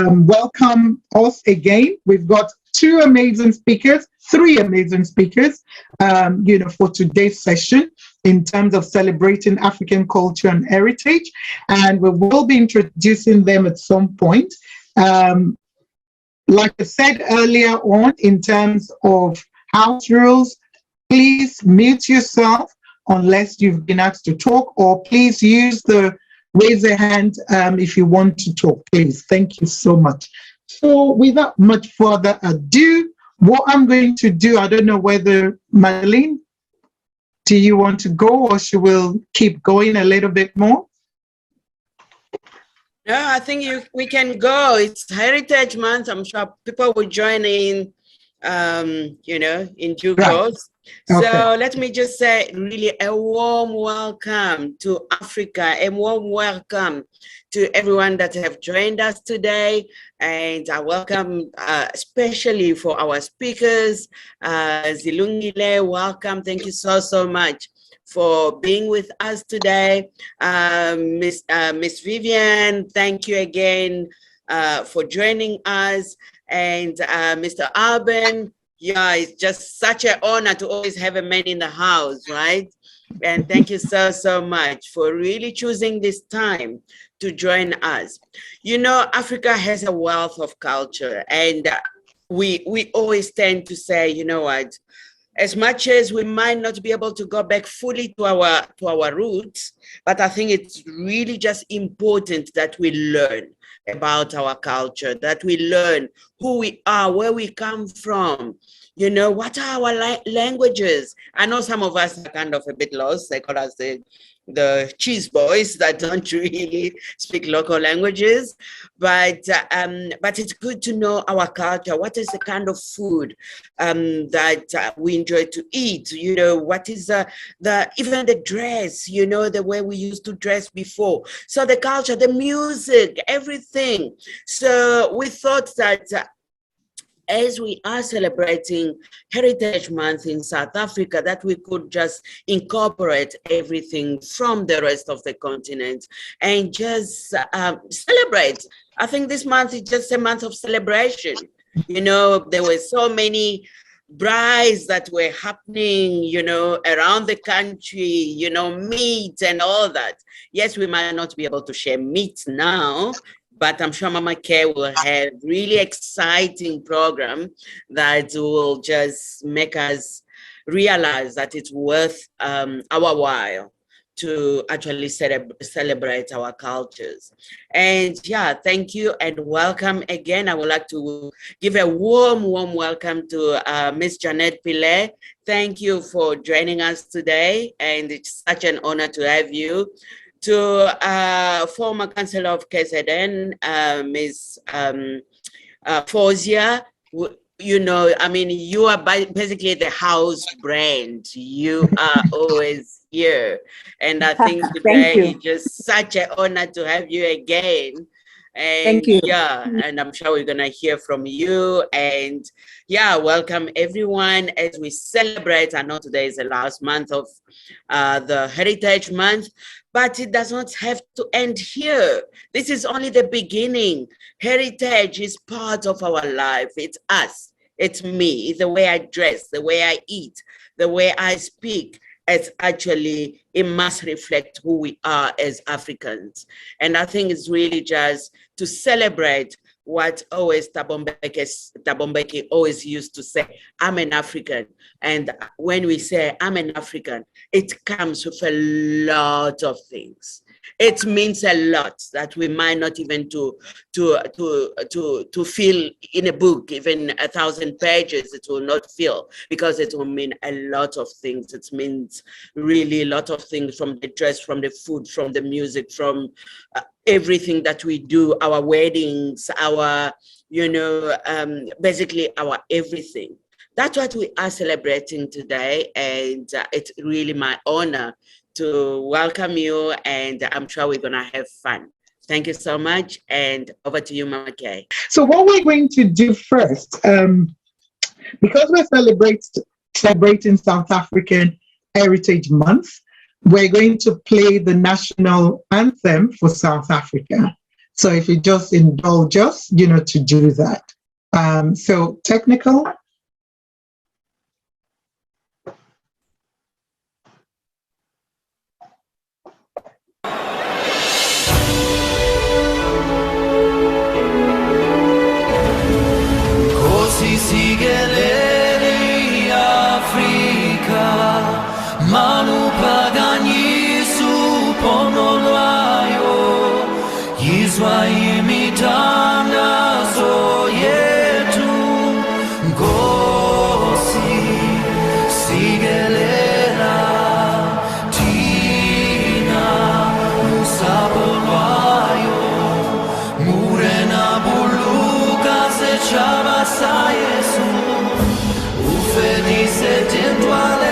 welcome us again. We've got three amazing speakers, for today's session in terms of celebrating African culture and heritage. And we will be introducing them at some point. Like I said earlier on, in terms of house rules, please mute yourself unless you've been asked to talk, or please use the raise a hand if you want to talk, please. Thank you so much. So without much further ado, what I'm going to do, I don't know whether, Madeline, do you want to go, or should we keep going a little bit more? No, I think we can go. It's Heritage Month. I'm sure people will join in, in due course. Okay. So let me just say really a warm welcome to Africa, a warm welcome to everyone that have joined us today. And I welcome especially for our speakers, Zilungile, welcome. Thank you so much for being with us today. Miss Viviane, thank you again for joining us. And Mr. Albain, yeah, it's just such an honor to always have a man in the house, right? And thank you so much for really choosing this time to join us. You know, Africa has a wealth of culture, and we always tend to say, you know what, as much as we might not be able to go back fully to our roots, but I think it's really just important that we learn about our culture, that we learn who we are, where we come from, you know, what are our languages. I know some of us are kind of a bit lost. They call us the cheese boys that don't really speak local languages, but it's good to know our culture. What is the kind of food that we enjoy to eat? You know, what is even the dress, you know, the way we used to dress before. So the culture, the music, everything. So we thought that as we are celebrating Heritage Month in South Africa, that we could just incorporate everything from the rest of the continent and just celebrate. I think this month is just a month of celebration. You know, there were so many brides that were happening, you know, around the country, you know, meat and all that. Yes, we might not be able to share meat now, but I'm sure Mama K will have really exciting program that will just make us realize that it's worth our while to actually celebrate our cultures. And yeah, thank you and welcome again. I would like to give a warm welcome to Miss Janet Pillay. Thank you for joining us today, and it's such an honor to have you. To former Councillor of KZN, Ms. Founder, you know, I mean, you are basically the house brand. You are always here. And I think today is just such an honor to have you again. And thank you. Yeah, and I'm sure we're gonna hear from you. And yeah, welcome everyone as we celebrate. I know today is the last month of the Heritage Month, but it does not have to end here. This is only the beginning. Heritage is part of our life. It's us, it's me, it's the way I dress, the way I eat, the way I speak. It's actually, it must reflect who we are as Africans. And I think it's really just to celebrate what always Thabo Mbeki always used to say, I'm an African. And when we say I'm an African, it comes with a lot of things. It means a lot that we might not even to fill in a book, even 1,000 pages, it will not fill, because it will mean a lot of things. It means really a lot of things, from the dress, from the food, from the music, from everything that we do, our weddings, our, you know, basically our everything. That's what we are celebrating today, and it's really my honor to welcome you, and I'm sure we're gonna have fun. Thank you so much, and over to you, Mama Kay. So what we're going to do first, because we're celebrating South African Heritage Month, we're going to play the national anthem for South Africa. So if you just indulge us, to do that. So technical. Manu pagani su ponolayo Yizwa imitanda zo yetu Gosi sigelela Tina musapolwayo Murena buluka se chabasa Yesu Ufedise tendwale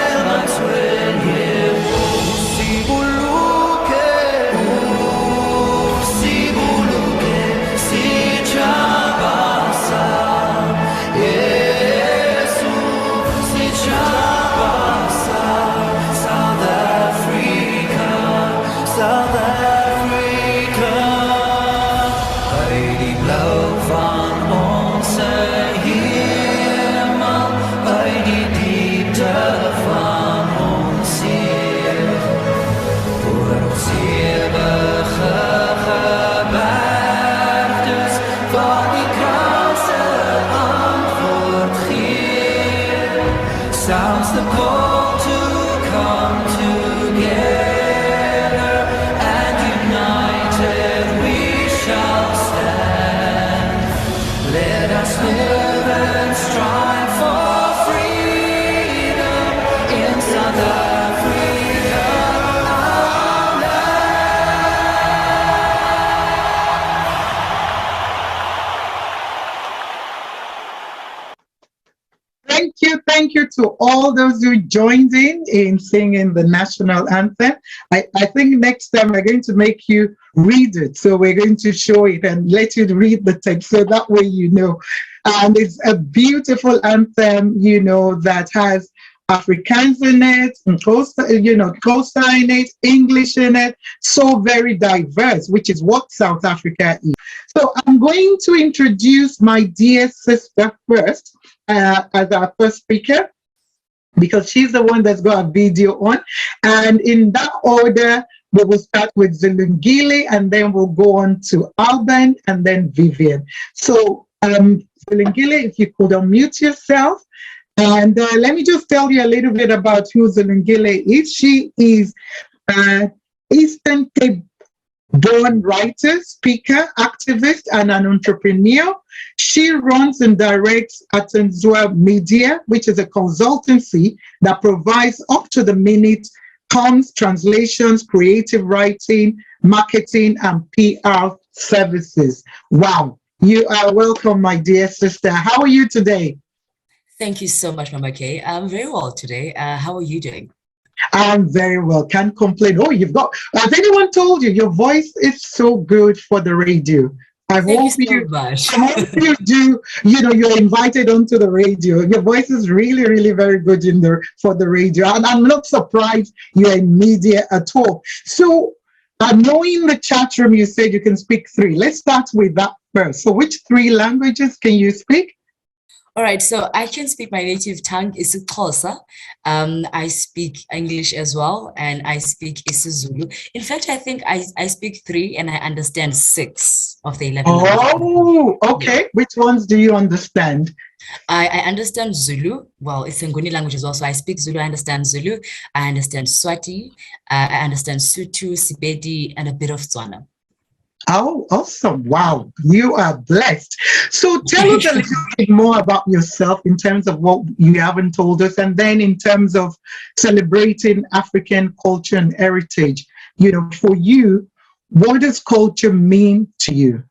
sounds the call to come together and united we shall stand. Let us live and strive for freedom in South Africa, our land. Thank you to all those who joined in singing the national anthem. I think next time we're going to make you read it. So we're going to show it and let you read the text so that way you know. And it's a beautiful anthem, that has Afrikaans in it, and Xhosa in it, English in it, so very diverse, which is what South Africa is. So I'm going to introduce my dear sister first as our first speaker, because she's the one that's got a video on. And in that order, we will start with Zilungile, and then we'll go on to Albain, and then Viviane. So Zilungile, if you could unmute yourself. And let me just tell you a little bit about who Zilungile is. She is Eastern Cape born writer, speaker, activist, and an entrepreneur. She runs and directs FunDza Media, which is a consultancy that provides up-to-the-minute comms, translations, creative writing, marketing, and PR services. Wow. You are welcome, my dear sister. How are you today? Thank you so much, Mama Kay. I'm very well today. How are you doing? I'm very well, can't complain. Oh, has anyone told you your voice is so good for the radio? I hope you do, you're invited onto the radio. Your voice is really, really very good for the radio. And I'm not surprised you're in media at all. So knowing the chat room, you said you can speak 3. Let's start with that first. So which 3 languages can you speak? All right, so I can speak my native tongue, isiXhosa. I speak English as well, and I speak isiZulu. In fact, I think I speak 3 and I understand 6 of the 11 languages. Oh, okay. Yeah. Which ones do you understand? I understand Zulu. Well, it's Nguni language as well. So I speak Zulu, I understand Zulu. I understand Swati. I understand Sotho, Sepedi, and a bit of Tswana. Oh, awesome. Wow. You are blessed. So tell us a little bit more about yourself in terms of what you haven't told us, and then in terms of celebrating African culture and heritage. For you, what does culture mean to you?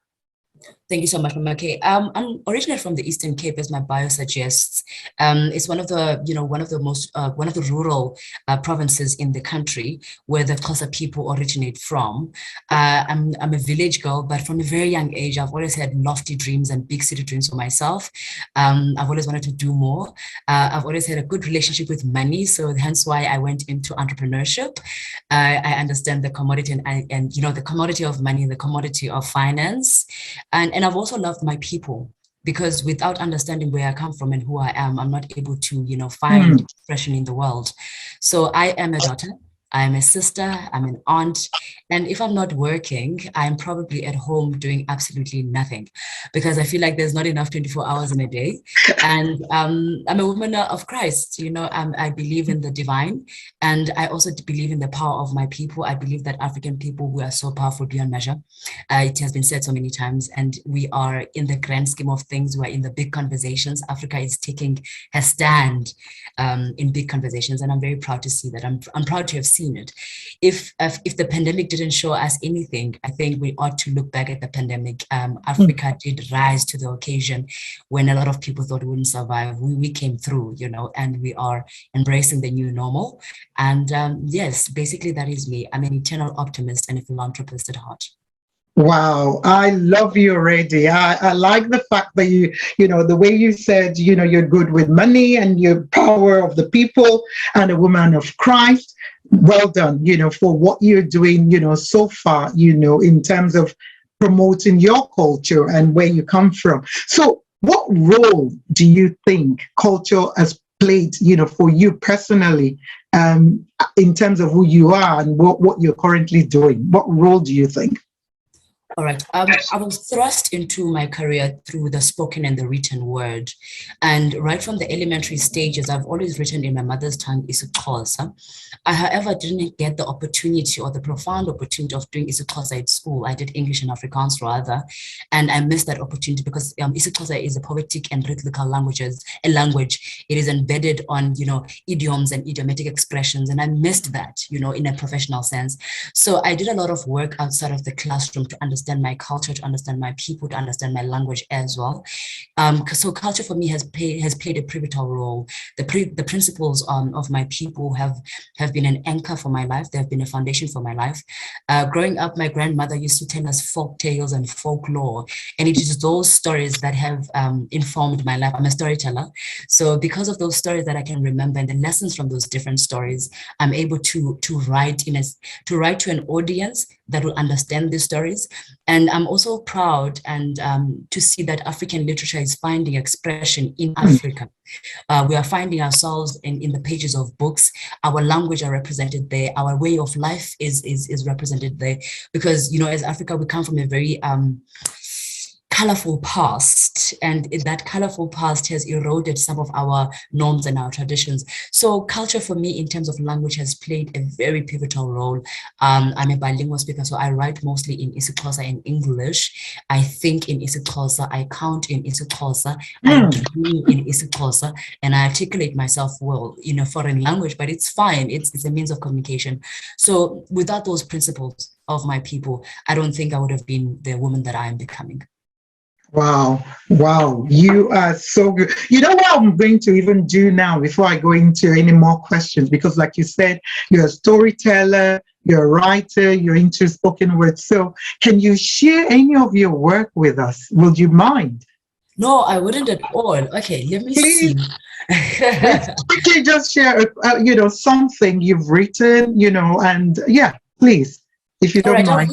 Thank you so much, Mama K. I'm originally from the Eastern Cape, as my bio suggests. It's one of the, one of the rural provinces in the country where the Xhosa people originate from. I'm a village girl, but from a very young age, I've always had lofty dreams and big city dreams for myself. I've always wanted to do more. I've always had a good relationship with money, so hence why I went into entrepreneurship. I understand the commodity and the commodity of money, the commodity of finance, and I've also loved my people, because without understanding where I come from and who I am, I'm not able to, find expression in the world. So I am a daughter, I'm a sister, I'm an aunt, and if I'm not working, I'm probably at home doing absolutely nothing, because I feel like there's not enough 24 hours in a day. And I'm a woman of Christ, I believe in the divine, and I also believe in the power of my people. I believe that African people, we are so powerful beyond measure. It has been said so many times, and we are in the grand scheme of things, we're in the big conversations. Africa is taking a stand in big conversations, and I'm very proud to see that. I'm proud to have seen it. If the pandemic didn't show us anything, I think we ought to look back at the pandemic. Africa did rise to the occasion when a lot of people thought we wouldn't survive. We came through, and we are embracing the new normal. And yes, basically that is me. I'm an eternal optimist and a philanthropist at heart. Wow, I love you already. I like the fact that the way you said, you're good with money and your power of the people and a woman of Christ. Well done, for what you're doing, so far, in terms of promoting your culture and where you come from. So what role do you think culture has played, for you personally, in terms of who you are and what you're currently doing? What role do you think? All right. I was thrust into my career through the spoken and the written word. And right from the elementary stages, I've always written in my mother's tongue, isiXhosa. I, however, didn't get the opportunity or the profound opportunity of doing isiXhosa at school. I did English and Afrikaans rather, and I missed that opportunity because isiXhosa is a poetic and rhythmical language. It is embedded on, idioms and idiomatic expressions, and I missed that, in a professional sense. So I did a lot of work outside of the classroom to understand my culture, to understand my people, to understand my language as well. So culture for me has played a pivotal role. The principles of my people have been an anchor for my life. They have been a foundation for my life. Growing up, my grandmother used to tell us folk tales and folklore, and it is those stories that have informed my life. I'm a storyteller, so because of those stories that I can remember and the lessons from those different stories, I'm able to write to an audience that will understand these stories. And I'm also proud and to see that African literature is finding expression in Africa. We are finding ourselves in the pages of books. Our language are represented there. Our way of life is represented there. Because, as Africa, we come from a very colorful past, and that colorful past has eroded some of our norms and our traditions. So culture for me in terms of language has played a very pivotal role. I'm a bilingual speaker, so I write mostly in isiXhosa and English. I think in isiXhosa, I count in isiXhosa, I dream in isiXhosa, and I articulate myself well in a foreign language, but it's fine. It's a means of communication. So without those principles of my people, I don't think I would have been the woman that I am becoming. Wow. You are so good. You know what I'm going to even do now before I go into any more questions? Because like you said, you're a storyteller, you're a writer, you're into spoken word. So can you share any of your work with us? Would you mind? No, I wouldn't at all. Okay, let me see. Quickly just share, something you've written, and yeah, please, if you don't mind.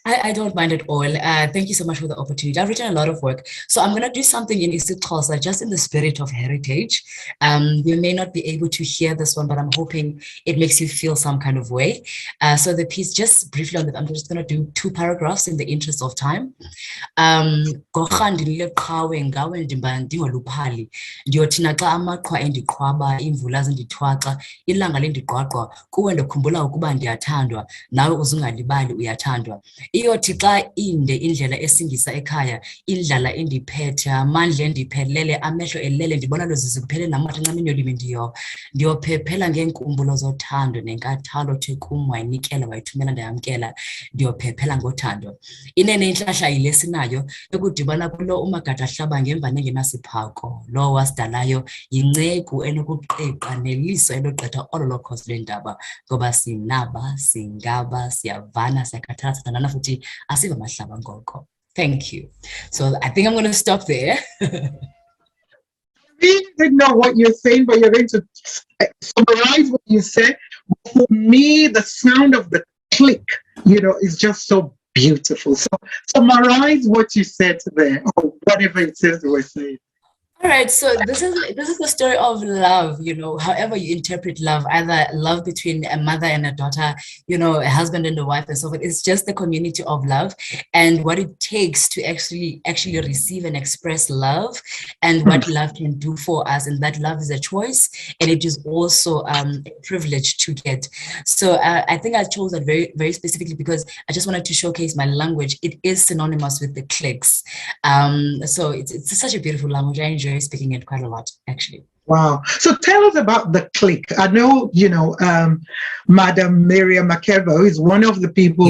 I don't mind at all. Thank you so much for the opportunity. I've written a lot of work. So I'm going to do something in isiXhosa, just in the spirit of heritage. You may not be able to hear this one, but I'm hoping it makes you feel some kind of way. So the piece, just briefly on that, I'm just going to do 2 paragraphs in the interest of time. Ndiyothina xa amaqhwa endiqhwaba imvula zindithwaxa ilanga lendiqwaqwa kuwe ndikhumbula ukuba ndiyathandwa nawe uzungalibali uyathandwa iyothi xa inde indlela esingisa ekhaya indlala indiphethe amandla endiphelele amehlo elele ndibona lozizi kuphele namathi ncamini yolimi ndiyophephela ngeenkumbulo zothando nenkathalo the kum wayinikela wayithumela ndayamkela ndiyophephela ngothando inene intlahla yile sinayo ekudibana kulo umagada ahlaba ngemva nengenasiphako lo wasidalayo yincegu enokuqiqa neliso elogqitha olo lokhozi lweendaba ngoba sinaba singaba siyavana siyakhathala sithandana futhi asiva mahlaba ngoko. Thank you. So I think I'm going to stop there. I really didn't know what you're saying, but you're going to summarize what you said. For me, the sound of the click, is just so beautiful. So summarize what you said there, or whatever it says we're saying. All right, so this is the story of love, however you interpret love, either love between a mother and a daughter, a husband and a wife and so forth. It's just the community of love and what it takes to actually receive and express love and what love can do for us. And that love is a choice and it is also a privilege to get. So I think I chose that very, very specifically because I just wanted to showcase my language. It is synonymous with the clicks. So it's such a beautiful language. I enjoy speaking it quite a lot, actually. Wow. So tell us about the click. I know, Madam Miriam Makeba is one of the people,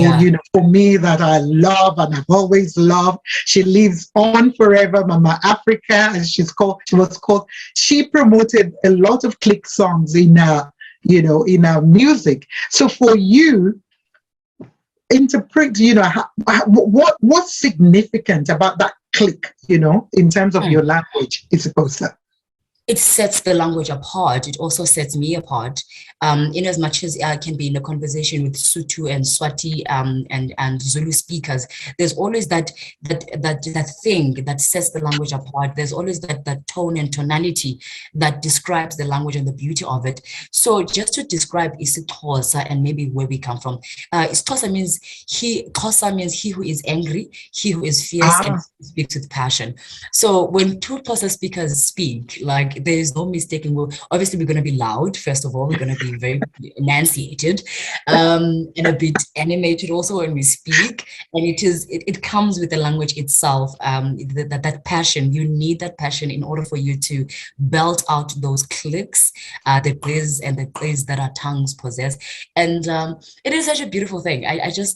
for me that I love and I've always loved. She lives on forever, Mama Africa, as she was called. She promoted a lot of click songs in our music. So for you, interpret, what's significant about that click, in terms of your language, is supposed to? It sets the language apart. It also sets me apart. In as much as I can be in a conversation with Sotho and Swati and Zulu speakers, there's always that thing that sets the language apart. There's always that tone and tonality that describes the language and the beauty of it. So just to describe isiXhosa and maybe where we come from, isiXhosa means Xhosa means he who is angry, he who is fierce and speaks with passion. So when two Xhosa speakers speak, like there is no mistaking. Obviously, we're going to be loud. First of all, we're going to be very enunciated and a bit animated also when we speak. And it comes with the language itself. That passion. You need that passion in order for you to belt out those clicks, the grizz and the grizz that our tongues possess. And it is such a beautiful thing. I just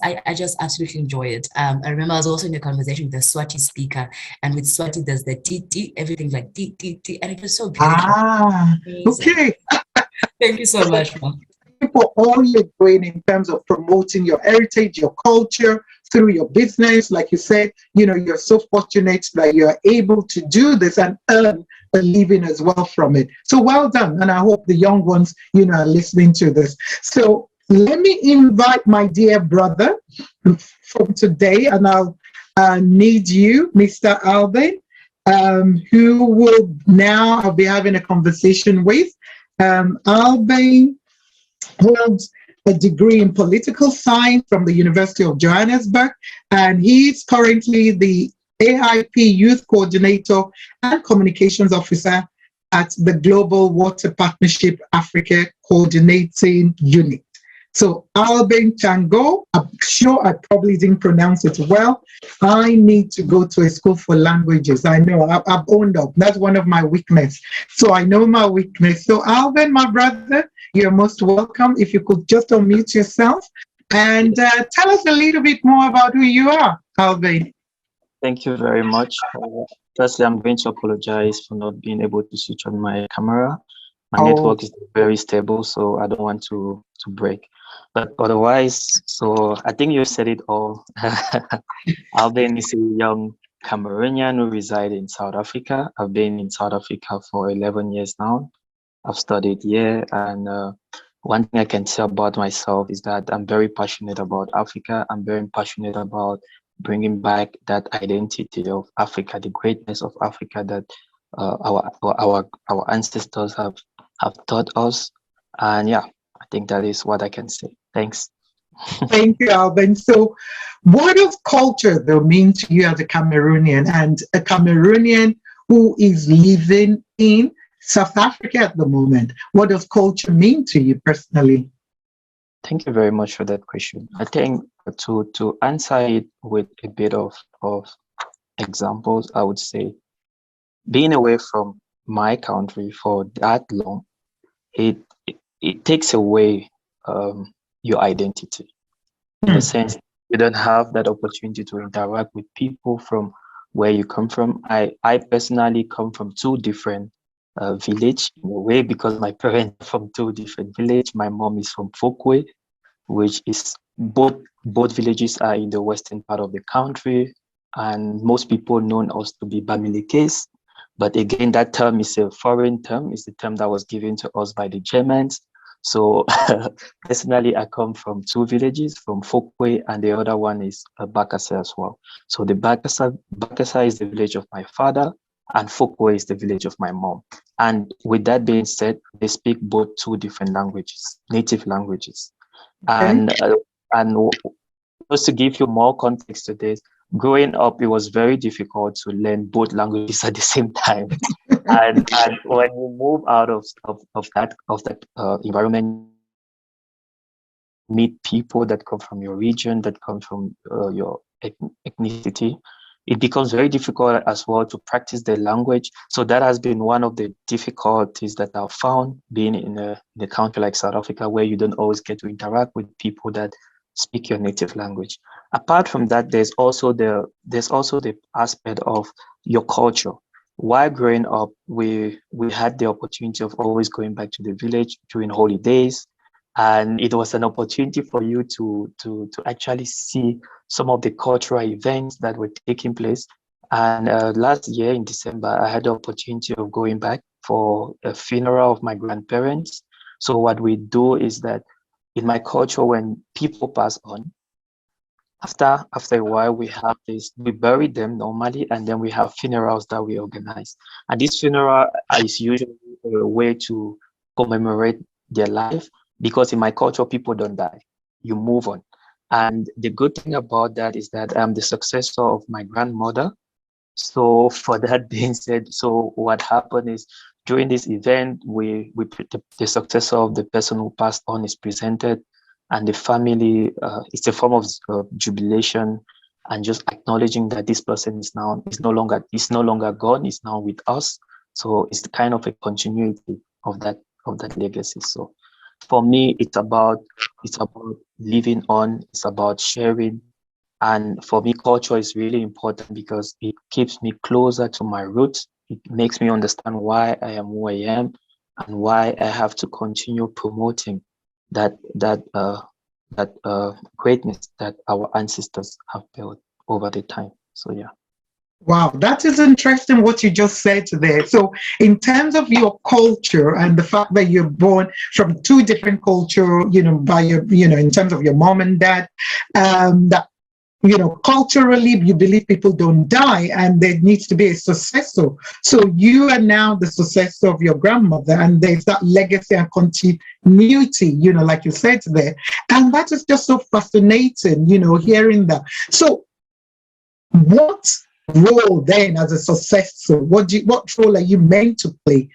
absolutely enjoy it. I remember I was also in a conversation with a Swati speaker, and with Swati there's the T, everything like T, and it was so beautiful. Okay. Thank you so much, Mom. For all you're doing in terms of promoting your heritage, your culture through your business. Like you said, you're so fortunate that you're able to do this and earn a living as well from it. So well done. And I hope the young ones, are listening to this. So let me invite my dear brother from today, and I'll need you, Mr. Albain, who will now I'll be having a conversation with. Albain holds a degree in political science from the University of Johannesburg, and he's currently the AIP Youth Coordinator and Communications Officer at the Global Water Partnership Africa Coordinating Unit. So Albain Tchangouaip, I'm sure I probably didn't pronounce it well. I need to go to a school for languages. I know, I've owned up. That's one of my weaknesses. So I know my weakness. So Albain, my brother, you're most welcome. If you could just unmute yourself and tell us a little bit more about who you are, Albain. Thank you very much. Firstly, I'm going to apologize for not being able to switch on my camera. My network is very stable, so I don't want to break. But otherwise, so I think you said it all. Albain is a young Cameroonian who resides in South Africa. I've been in South Africa for 11 years now. I've studied here, and one thing I can say about myself is that I'm very passionate about Africa. I'm very passionate about bringing back that identity of Africa, the greatness of Africa that our ancestors have taught us. And yeah, I think that is what I can say. Thanks. Thank you, Albain. So what does culture, though, mean to you as a Cameroonian, and a Cameroonian who is living in South Africa at the moment? What does culture mean to you personally? Thank you very much for that question. I think to answer it with a bit of examples, I would say being away from my country for that long, it takes away your identity. In a sense, you don't have that opportunity to interact with people from where you come from. I personally come from two different village in a way because my parents are from two different village. My mom is from Fokwe, which is both villages are in the western part of the country, and most people know us to be Bamilikes. But again, that term is a foreign term. It's the term that was given to us by the Germans. So personally, I come from two villages, from Fokwe, and the other one is Bakasa as well. So the Bakasa is the village of my father, and Fokwe is the village of my mom. And with that being said, they speak both two different languages, native languages. And just to give you more context to this, growing up, it was very difficult to learn both languages at the same time. and when you move out of that environment, meet people that come from your region, that come from your ethnicity, it becomes very difficult as well to practice the language. So that has been one of the difficulties that I've found being in a country like South Africa, where you don't always get to interact with people that speak your native language. Apart from that, there's also the aspect of your culture. While growing up, we had the opportunity of always going back to the village during holidays, and it was an opportunity for you to actually see some of the cultural events that were taking place. And last year in December, I had the opportunity of going back for a funeral of my grandparents. So what we do is that in my culture, when people pass on, after a while, we bury them normally, and then we have funerals that we organize. And this funeral is usually a way to commemorate their life, because in my culture, people don't die, you move on. And the good thing about that is that I'm the successor of my grandmother. So for that being said, so what happened is during this event, the successor of the person who passed on is presented, and the family, it's a form of jubilation and just acknowledging that this person is no longer gone, is now with us. So it's the kind of a continuity of that legacy. So for me, it's about living on, it's about sharing. And for me, culture is really important because it keeps me closer to my roots. It makes me understand why I am who I am and why I have to continue promoting that greatness that our ancestors have built over the time. So yeah. Wow, that is interesting what you just said there. So in terms of your culture and the fact that you're born from two different cultures, by your, in terms of your mom and dad, that, culturally you believe people don't die and there needs to be a successor. So you are now the successor of your grandmother, and there's that legacy and continuity, like you said there. And that is just so fascinating, hearing that. So what role then as a successor, what role are you meant to play,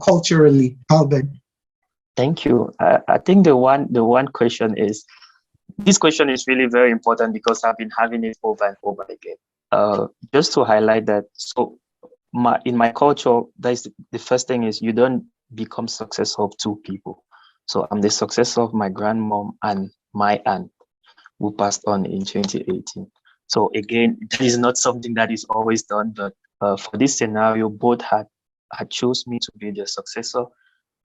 culturally, Albain? Thank you. I think the one question is, this question is really very important because I've been having it over and over again. Just to highlight that, so in my culture, the first thing is you don't become successor of two people. So I'm the successor of my grandmom and my aunt, who passed on in 2018. So again, it is not something that is always done, but for this scenario, both had chose me to be the successor.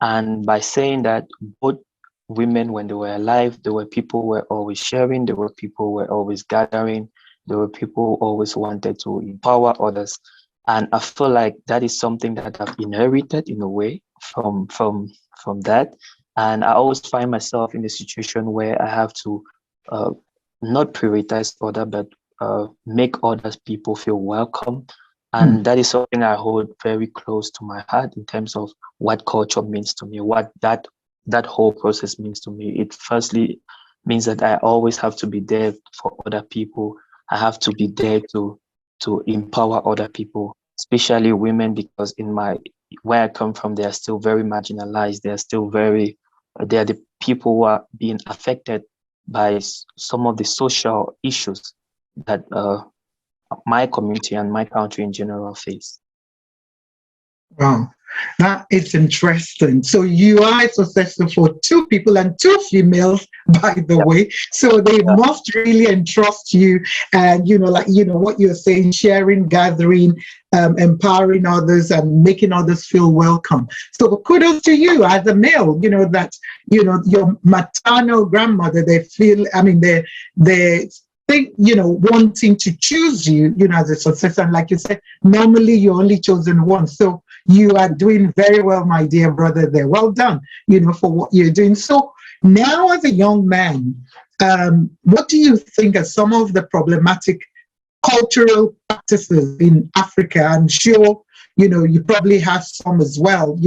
And by saying that, both women, when they were alive, there were people who were always sharing, there were people who were always gathering, there were people who always wanted to empower others. And I feel like that is something that I've inherited in a way from that. And I always find myself in a situation where I have to not prioritize other, but make other people feel welcome. And that is something I hold very close to my heart in terms of what culture means to me, what that whole process means to me. It firstly means that I always have to be there for other people. I have to be there to empower other people, especially women, because where I come from, they are still very marginalized. They are still they are the people who are being affected by some of the social issues that my community and my country in general face. Wow, that is interesting. So you are a successor for 2 people and 2 females, by the way. So they must really entrust you, and what you're saying, sharing, gathering, empowering others, and making others feel welcome. So kudos to you as a male. That your maternal grandmother, they feel. I mean, they think, wanting to choose you, as a successor. And like you said, normally you're only chosen once. So you are doing very well, my dear brother there. Well done, for what you're doing. So now as a young man, what do you think are some of the problematic cultural practices in Africa? I'm sure, you probably have some as well,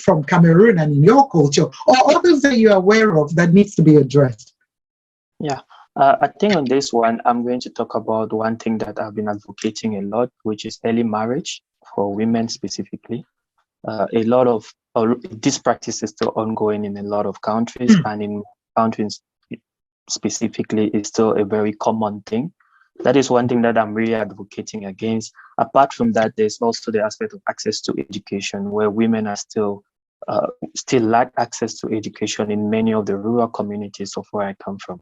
from Cameroon and in your culture, or others that you're aware of that needs to be addressed. Yeah. I think on this one, I'm going to talk about one thing that I've been advocating a lot, which is early marriage for women specifically. A lot of this practice is still ongoing in a lot of countries, and in countries specifically, it's still a very common thing. That is one thing that I'm really advocating against. Apart from that, there's also the aspect of access to education, where women are still lack access to education in many of the rural communities of where I come from.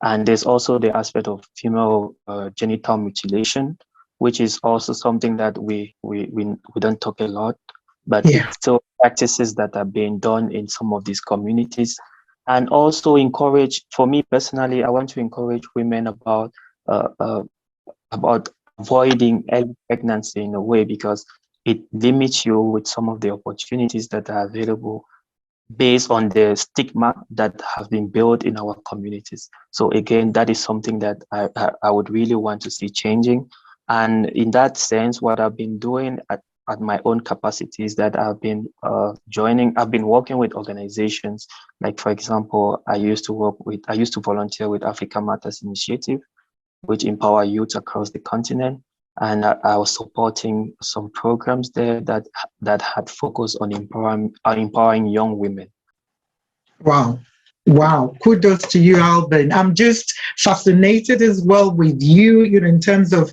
And there's also the aspect of female genital mutilation, which is also something that we don't talk a lot, but it's still practices that are being done in some of these communities. And also for me personally, I want to encourage women about avoiding early pregnancy in a way, because it limits you with some of the opportunities that are available based on the stigma that have been built in our communities. So again, that is something that I would really want to see changing. And in that sense, what I've been doing at my own capacity is that I've been working with organizations. Like, for example, I used to volunteer with Africa Matters Initiative, which empower youth across the continent. And I was supporting some programs there that had focused on empowering young women. Wow. Kudos to you, Albain. I'm just fascinated as well with you, in terms of,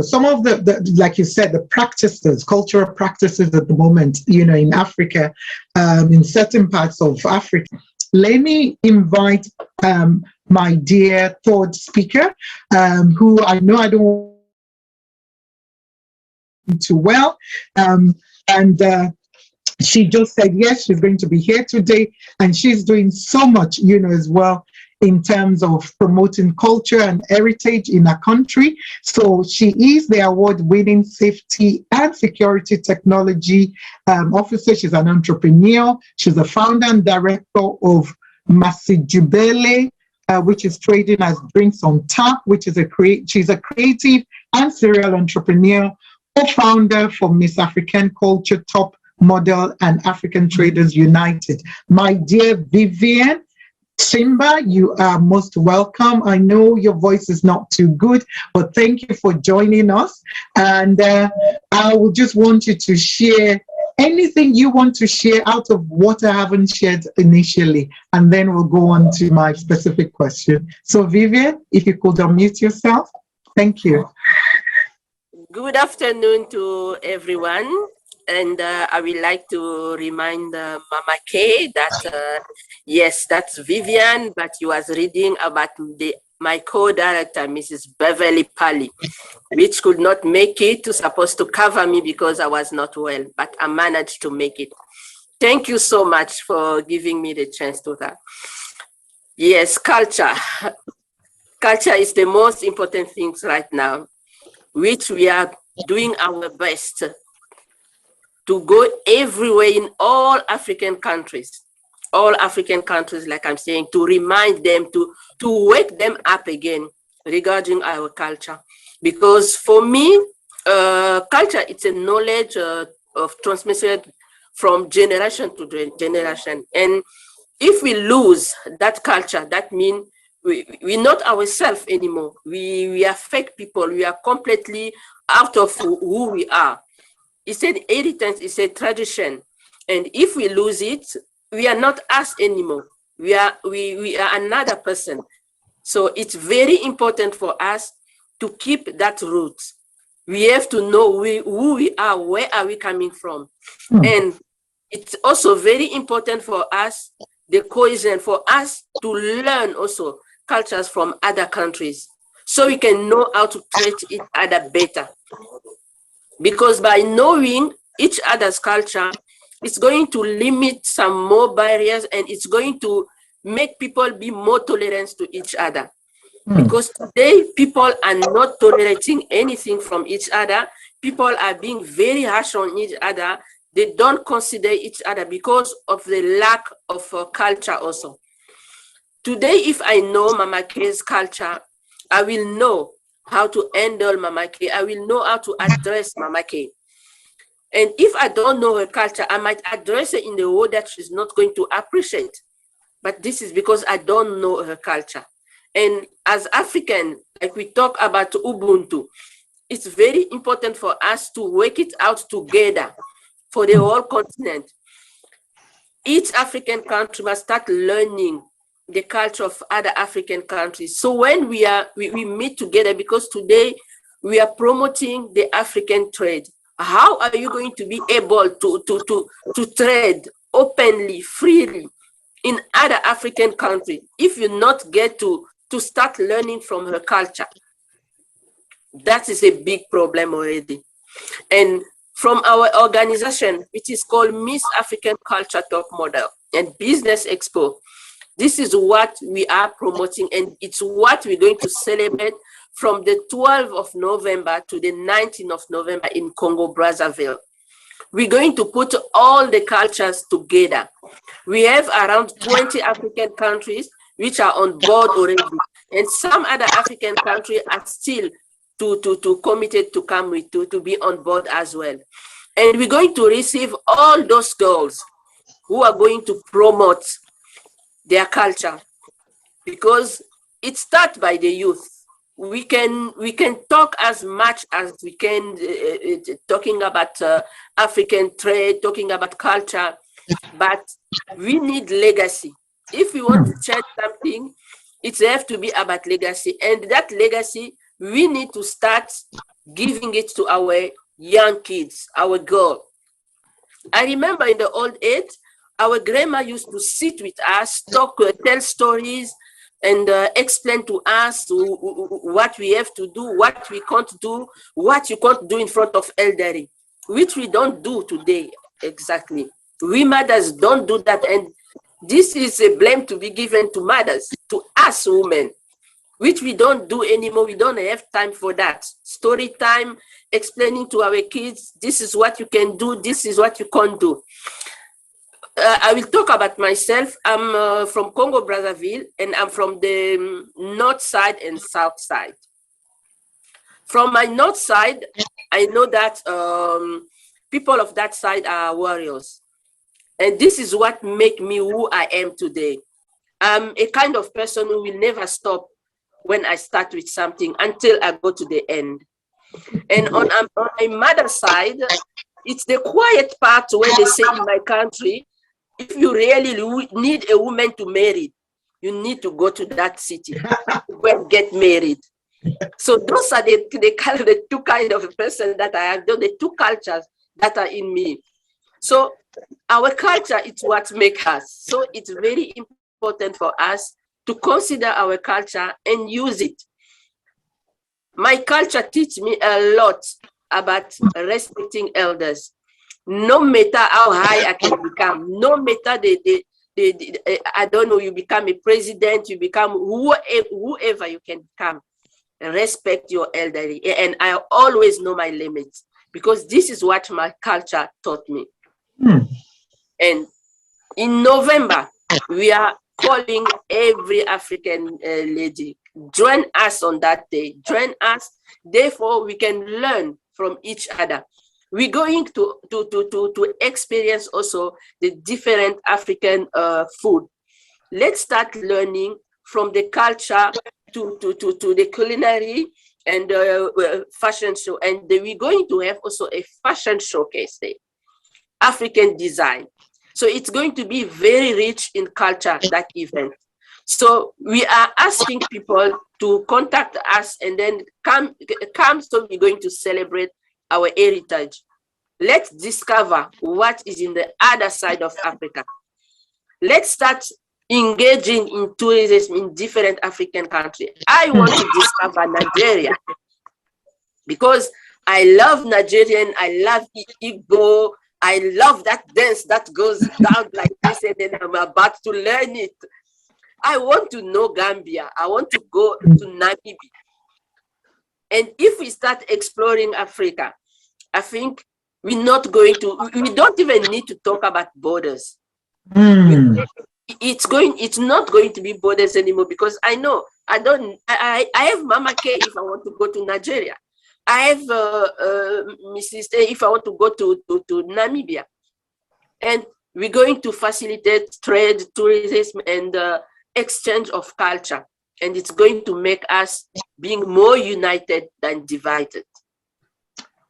some of the like you said, the practices, cultural practices at the moment, in Africa, in certain parts of Africa. Let me invite my dear third speaker, who I know I don't too well, and she just said yes, she's going to be here today, and she's doing so much, as well, in terms of promoting culture and heritage in our country. So she is the award-winning safety and security technology officer. She's an entrepreneur. She's the founder and director of Masijabule, which is trading as DrinksOnTapp, which is she's a creative and serial entrepreneur, co-founder for Miss African Culture Top Model and African Traders United. My dear Viviane, Simba, you are most welcome. I know your voice is not too good, but thank you for joining us. And I will just want you to share anything you want to share out of what I haven't shared initially, and then we'll go on to my specific question. So Viviane, if you could unmute yourself. Thank you. Good afternoon to everyone. And I would like to remind Mama K that, yes, that's Viviane, but you was reading about my co-director, Mrs. Beverly Pally, which could not make it, supposed to cover me because I was not well, but I managed to make it. Thank you so much for giving me the chance to that. Yes, culture. Culture is the most important thing right now, which we are doing our best to go everywhere in all African countries, like I'm saying, to remind them, to wake them up again regarding our culture. Because for me, culture, it's a knowledge of transmission from generation to generation. And if we lose that culture, that means we're not ourselves anymore. We are fake people. We are completely out of who we are. He said inheritance is a tradition, and if we lose it, we are not us anymore. we are another person. So it's very important for us to keep that root. We have to know who we are, where are we coming from. And it's also very important for us, the cohesion, for us to learn also cultures from other countries, so we can know how to treat each other better. Because by knowing each other's culture, it's going to limit some more barriers, and it's going to make people be more tolerant to each other. Because today people are not tolerating anything from each other. People are being very harsh on each other. They don't consider each other because of the lack of culture also. Today, if I know Mama K's culture, I will know how to handle Mama K. I will know how to address Mama K. And if I don't know her culture, I might address her in a way that she's not going to appreciate. But this is because I don't know her culture. And as African, like we talk about Ubuntu, it's very important for us to work it out together for the whole continent. Each African country must start learning the culture of other African countries. So when we meet together, because today we are promoting the African trade, how are you going to be able to trade openly, freely in other African countries if you not get to start learning from her culture? That is a big problem already. And from our organization, which is called Miss African Culture Top Model and Business Expo, this is what we are promoting, and it's what we're going to celebrate from the 12th of November to the 19th of November in Congo, Brazzaville. We're going to put all the cultures together. We have around 20 African countries which are on board already, and some other African countries are still to committed to come with, to be on board as well. And we're going to receive all those girls who are going to promote their culture, because it starts by the youth. We can talk as much as we can, talking about African trade, talking about culture, but we need legacy. If we want to change something, it has to be about legacy, and that legacy we need to start giving it to our young kids, our girls. I remember in the old age, our grandma used to sit with us, talk, tell stories, and explain to us what we have to do, what we can't do, what you can't do in front of elderly, which we don't do today exactly. We mothers don't do that, and this is a blame to be given to mothers, to us women, which we don't do anymore. We don't have time for that. Story time, explaining to our kids, this is what you can do, this is what you can't do. I will talk about myself. I'm from Congo, Brazzaville, and I'm from the north side and south side. From my north side, I know that people of that side are warriors. And this is what makes me who I am today. I'm a kind of person who will never stop when I start with something until I go to the end. And on my mother's side, it's the quiet part where they say in my country, if you really need a woman to marry, you need to go to that city to get married. So those are the two kind of person that I have, the two cultures that are in me. So our culture is what makes us. So it's very important for us to consider our culture and use it. My culture teaches me a lot about respecting elders. No matter how high I can become, no matter I don't know, you become a president, you become whoever you can become, respect your elderly. And I always know my limits, because this is what my culture taught me. And in November, we are calling every African lady, join us on that day, join us, therefore we can learn from each other. We're going to experience also the different African food. Let's start learning from the culture to the culinary and fashion show. And we're going to have also a fashion showcase there, African design. So it's going to be very rich in culture, that event. So we are asking people to contact us and then come, so we're going to celebrate our heritage. Let's discover what is in the other side of Africa. Let's start engaging in tourism in different African countries. I want to discover Nigeria because I love Nigerian, I love Igbo, I love that dance that goes down like this, and then I'm about to learn it. I want to know Gambia. I want to go to Namibia. And if we start exploring Africa, I think we're not going to, we don't even need to talk about borders. It's not going to be borders anymore, because I know I have Mama K if I want to go to Nigeria. I have Mrs. A if I want to go to Namibia. And we're going to facilitate trade, tourism, and exchange of culture. And it's going to make us being more united than divided.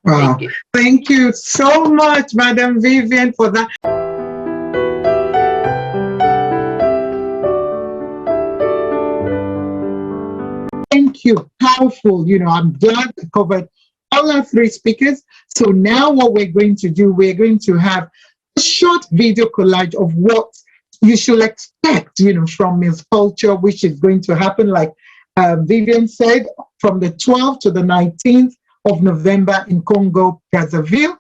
Wow. Thank you so much, Madam Viviane, for that. Thank you. Powerful. You know, I'm glad I covered all our three speakers. So now what we're going to do, we're going to have a short video collage of what you should expect, you know, from Miss Culture, which is going to happen, like Viviane said, from the 12th to the 19th of November in Congo, Brazzaville.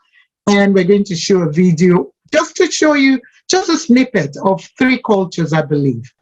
And we're going to show a video just to show you just a snippet of three cultures, I believe.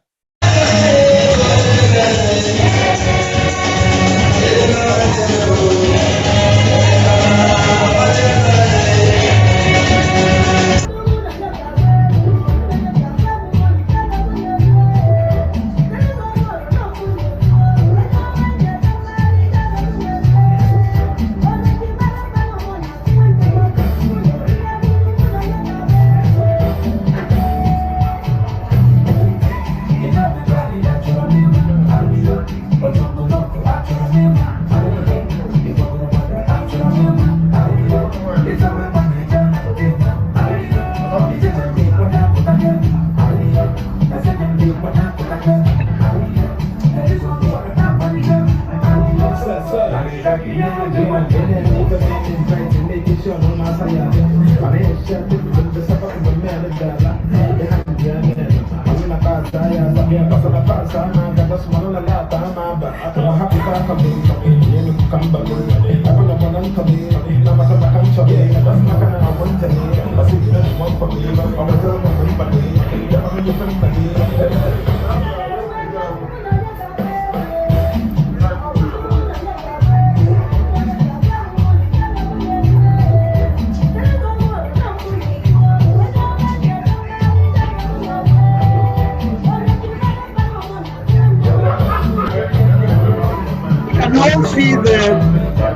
See the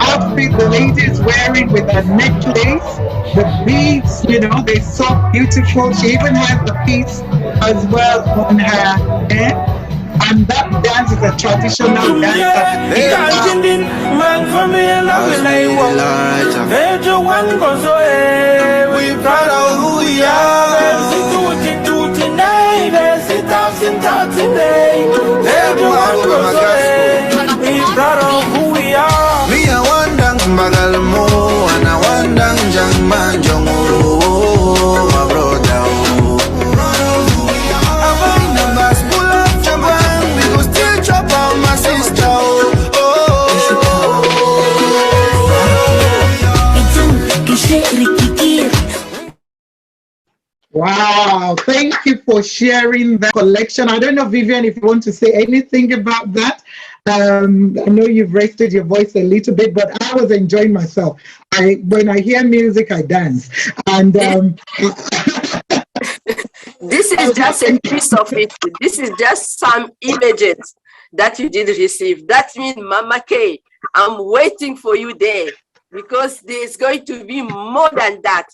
outfit the lady is wearing with a necklace, the beads, you know, they're so beautiful. She even has the piece as well on her hair. And that dance is a traditional dance. We proud of who we are. Me a wandang bagalmo, and I wandang jangman jongo, my brother. I find the bus pull up Japan, we go still chop on my sister. Wow, thank you for sharing that collection. I don't know, Viviane, if you want to say anything about that. I know you've rested your voice a little bit, but I was enjoying myself. When I hear music, I dance. And this is just a piece of it. This is just some images that you did receive. That means, Mama K, I'm waiting for you there, because there's going to be more than that.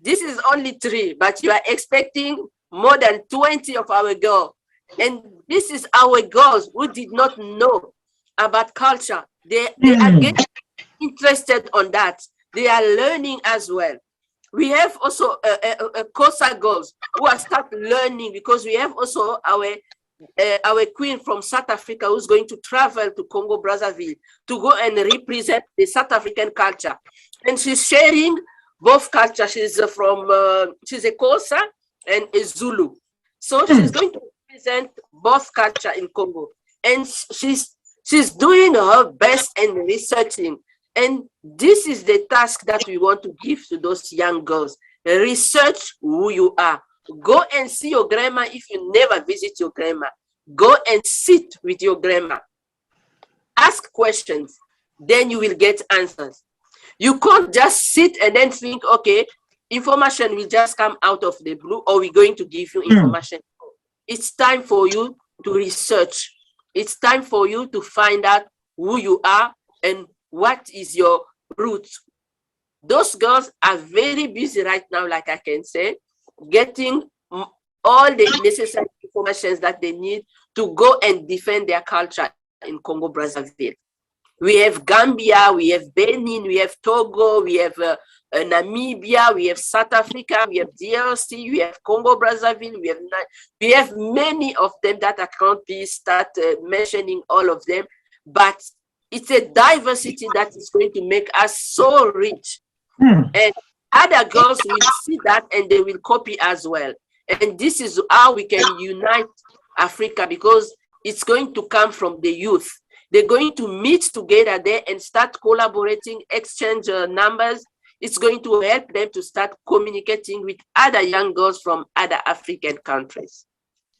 This is only 3, but you are expecting more than 20 of our girls. And this is our girls who did not know about culture. They are getting interested on that. They are learning as well. We have also COSA girls who are start learning, because we have also our queen from South Africa who's going to travel to Congo Brazzaville to go and represent the South African culture, and she's sharing both cultures. She's she's a Xhosa and a Zulu, so she's going to represent both culture in Congo, and she's doing her best and researching. And this is the task that we want to give to those young girls. Research who you are. Go and see your grandma if you never visit your grandma. Go and sit with your grandma. Ask questions, then you will get answers. You can't just sit and then think, okay, information will just come out of the blue, or we're going to give you information. It's time for you to research. It's time for you to find out who you are and what is your roots. Those girls are very busy right now, like I can say, getting all the necessary information that they need to go and defend their culture in Congo Brazzaville. We have Gambia, we have Benin, we have Togo, we have Namibia, we have South Africa, we have DRC, we have Congo Brazzaville, we have many of them that I can't start mentioning all of them, but it's a diversity that is going to make us so rich. And other girls will see that and they will copy as well. And this is how we can unite Africa, because it's going to come from the youth. They're going to meet together there and start collaborating, exchange numbers. It's going to help them to start communicating with other young girls from other African countries.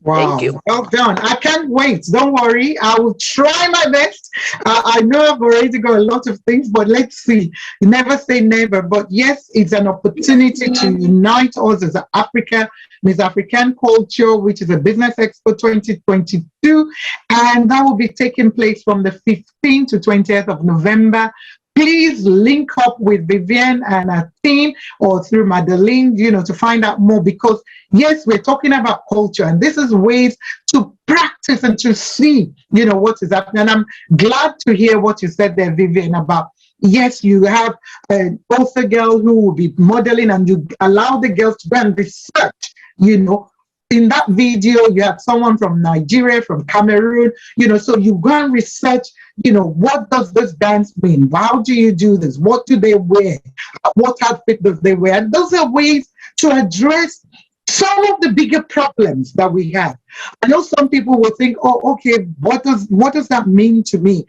Wow. Thank you. Well done. I can't wait. Don't worry. I will try my best. I know I've already got a lot of things, but let's see. Never say never. But yes, it's an opportunity to unite us as Africa, Miss African Culture, which is a Business Expo 2022. And that will be taking place from the 15th to 20th of November. Please link up with Viviane and her team, or through Madeline, to find out more, because yes, we're talking about culture, and this is ways to practice and to see, what is happening. And I'm glad to hear what you said there, Viviane, about, yes, you have an author girl who will be modeling, and you allow the girls to go and research, In that video, you have someone from Nigeria, from Cameroon, so you go and research, what does this dance mean? How do you do this? What do they wear? What outfit does they wear? And those are ways to address some of the bigger problems that we have. I know some people will think, oh, okay, what does that mean to me,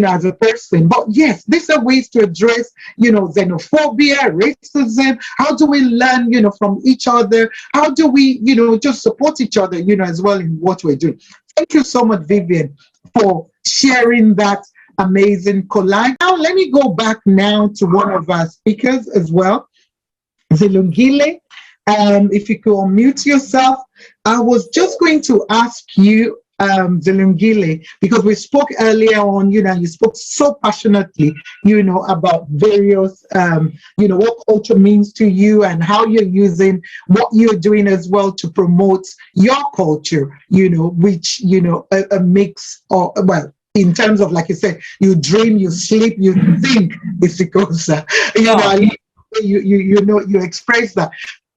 as a person? But yes, these are ways to address, xenophobia, racism. How do we learn, from each other? How do we, just support each other, as well in what we're doing? Thank you so much, Viviane, for sharing that amazing collage. Now, let me go back now to one of our speakers as well, Zilungile. If you could unmute yourself. I was just going to ask you, Zilungile, because we spoke earlier on, you spoke so passionately, about various, what culture means to you and how you're using what you're doing as well to promote your culture, which, a mix of, well, in terms of, like you said, you dream, you sleep, you think, Isikosa, you express that.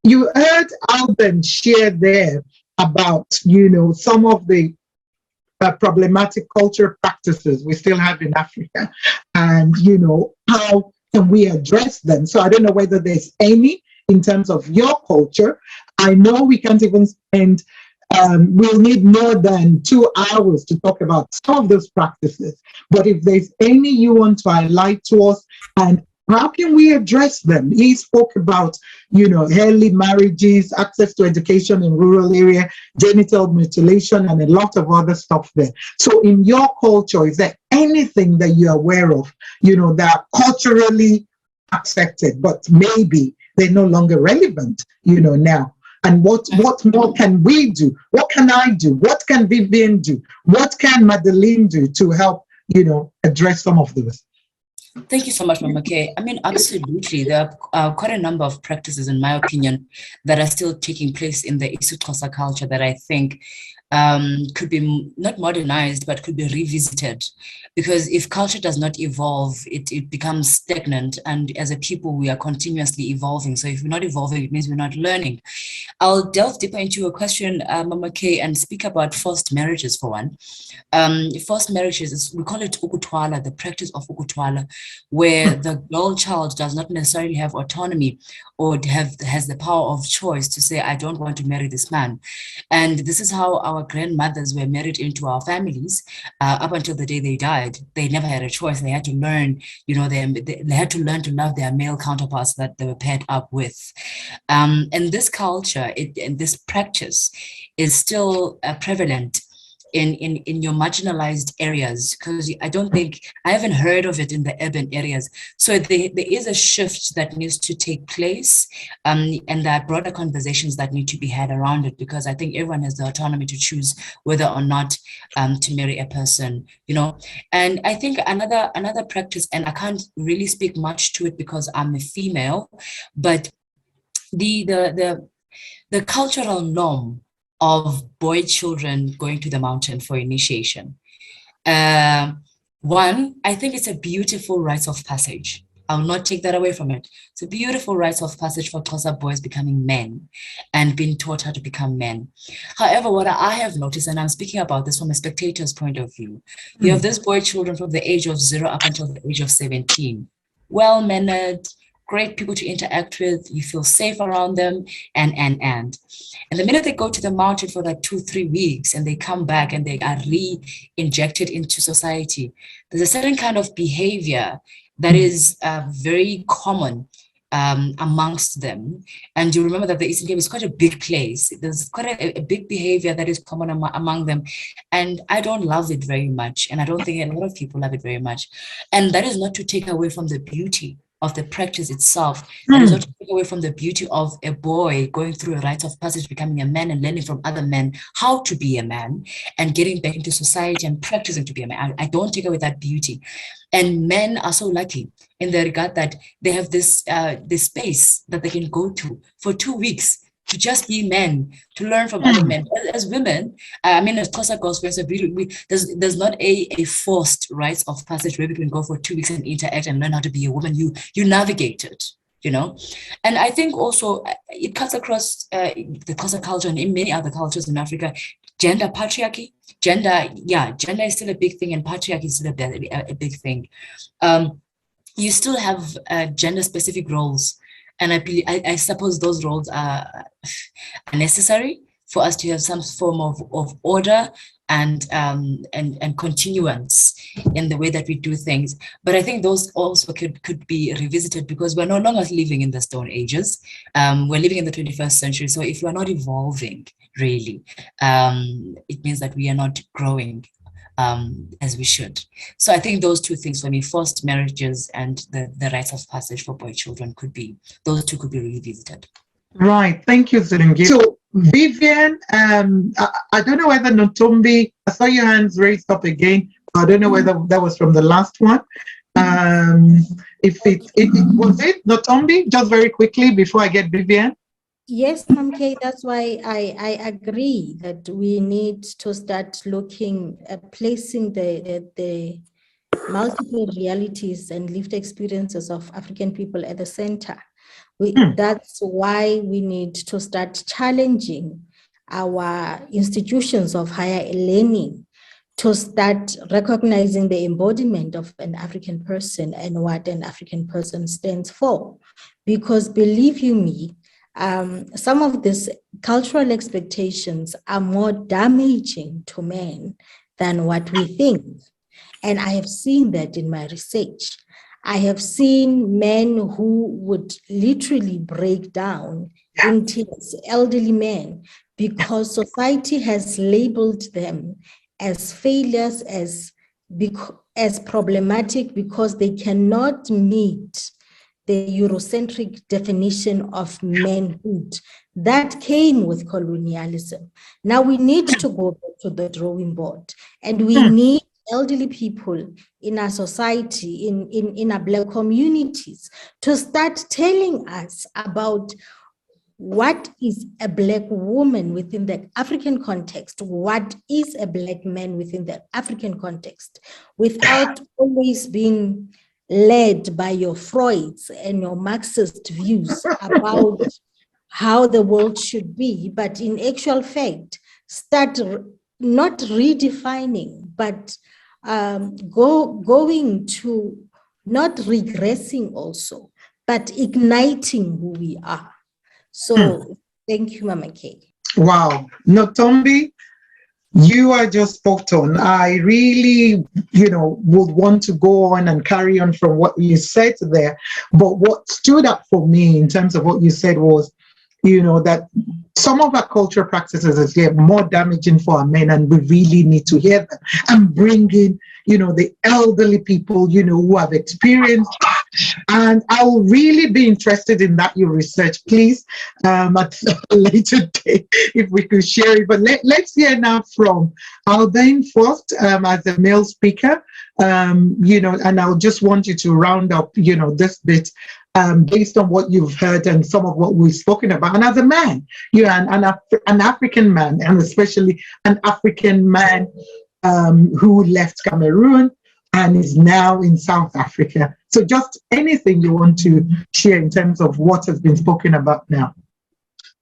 You heard Albain share there about, some of the problematic cultural practices we still have in Africa, and, how can we address them? So I don't know whether there's any in terms of your culture. I know we can't even spend, we'll need more than 2 hours to talk about some of those practices. But if there's any you want to highlight to us, and how can we address them? He spoke about, early marriages, access to education in rural area, genital mutilation, and a lot of other stuff there. So in your culture, is there anything that you're aware of, that are culturally accepted, but maybe they're no longer relevant, now? And what more can we do? What can I do? What can Viviane do? What can Madeline do to help, address some of those? Thank you so much, Mama K. I mean, absolutely. There are quite a number of practices, in my opinion, that are still taking place in the isiXhosa culture that I think could be not modernized, but could be revisited. Because if culture does not evolve, it becomes stagnant. And as a people, we are continuously evolving. So if we're not evolving, it means we're not learning. I'll delve deeper into your question, Mama K, and speak about forced marriages for one. Forced marriages, we call it ukutwala, the practice of ukutwala, where the girl child does not necessarily have autonomy or has the power of choice to say, I don't want to marry this man. And this is how our grandmothers were married into our families up until the day they died. They never had a choice. They had to learn, they had to learn to love their male counterparts that they were paired up with. And this culture, and this practice is still prevalent in your marginalized areas, because I haven't heard of it in the urban areas. So there is a shift that needs to take place, and there are broader conversations that need to be had around it, because I think everyone has the autonomy to choose whether or not to marry a person, And I think another practice, and I can't really speak much to it because I'm a female, but the cultural norm of boy children going to the mountain for initiation. One, I think it's a beautiful rite of passage. I'll not take that away from it. It's a beautiful rite of passage for Xhosa boys becoming men and being taught how to become men. However, what I have noticed, and I'm speaking about this from a spectator's point of view, you have these boy children from the age of 0 up until the age of 17, well-mannered, great people to interact with, you feel safe around them, and the minute they go to the mountain for like 2-3 weeks and they come back and they are re-injected into society, there's a certain kind of behavior that is very common amongst them. And you remember that the Eastern Cape is quite a big place. There's quite a big behavior that is common among them. And I don't love it very much. And I don't think a lot of people love it very much. And that is not to take away from the beauty of the practice itself. That is not to take away from the beauty of a boy going through a rite of passage, becoming a man and learning from other men how to be a man and getting back into society and practicing to be a man. I don't take away that beauty. And men are so lucky in the regard that they have this space that they can go to for 2 weeks to just be men, to learn from other men. As women, as Xhosa girls, there's not a forced rites of passage where we can go for 2 weeks and interact and learn how to be a woman. You navigate it, And I think also it cuts across the Xhosa culture and in many other cultures in Africa. Gender patriarchy, gender is still a big thing, and patriarchy is still a big thing. You still have gender-specific roles. And I suppose those roles are necessary for us to have some form of order and continuance in the way that we do things. But I think those also could be revisited, because we're no longer living in the Stone Ages. We're living in the 21st century. So if we're not evolving, really, it means that we are not growing as we should. So I think those two things for me, forced marriages and the rites of passage for boy children, those two could be revisited. Right, thank you, Zilungile. So Viviane, I don't know whether Notombi, I saw your hands raised up again. I don't know whether that was from the last one. If it was it, Notombi, just very quickly before I get Viviane. Yes, Ma'am K, that's why I agree that we need to start looking at placing the multiple realities and lived experiences of African people at the center. That's why we need to start challenging our institutions of higher learning to start recognizing the embodiment of an African person and what an African person stands for. Because believe you me, some of these cultural expectations are more damaging to men than what we think. And I have seen that in my research. I have seen men who would literally break down in tears, elderly men, because society has labeled them as failures, as problematic, because they cannot meet the Eurocentric definition of manhood that came with colonialism. Now we need to go back to the drawing board, and we need elderly people in our society, in our Black communities, to start telling us about what is a Black woman within the African context? What is a Black man within the African context? Without always being led by your Freuds and your Marxist views about how the world should be, but in actual fact, start not redefining, but going to not regressing also, but igniting who we are. So thank you, Mama K. Wow. Notombi, you are just spot on. I really, would want to go on and carry on from what you said there. But what stood up for me in terms of what you said was, that some of our cultural practices is more damaging for our men, and we really need to hear them and bring in, the elderly people, who have experienced. And I will really be interested in that, your research, please, at a later date, if we could share it. But let's hear now from Albain first, as a male speaker, and I'll just want you to round up, this bit based on what you've heard and some of what we've spoken about. And as a man, an African man, and especially an African man who left Cameroon and is now in South Africa. So just anything you want to share in terms of what has been spoken about now.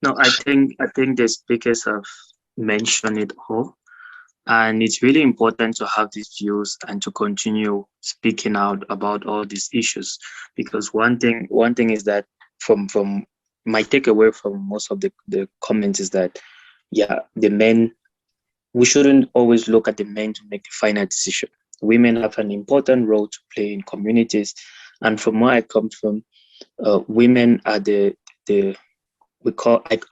No, I think the speakers have mentioned it all. And it's really important to have these views and to continue speaking out about all these issues, because one thing is that from my takeaway from most of the comments is that, the men, we shouldn't always look at the men to make the final decision. Women have an important role to play in communities, and from where I come from, women are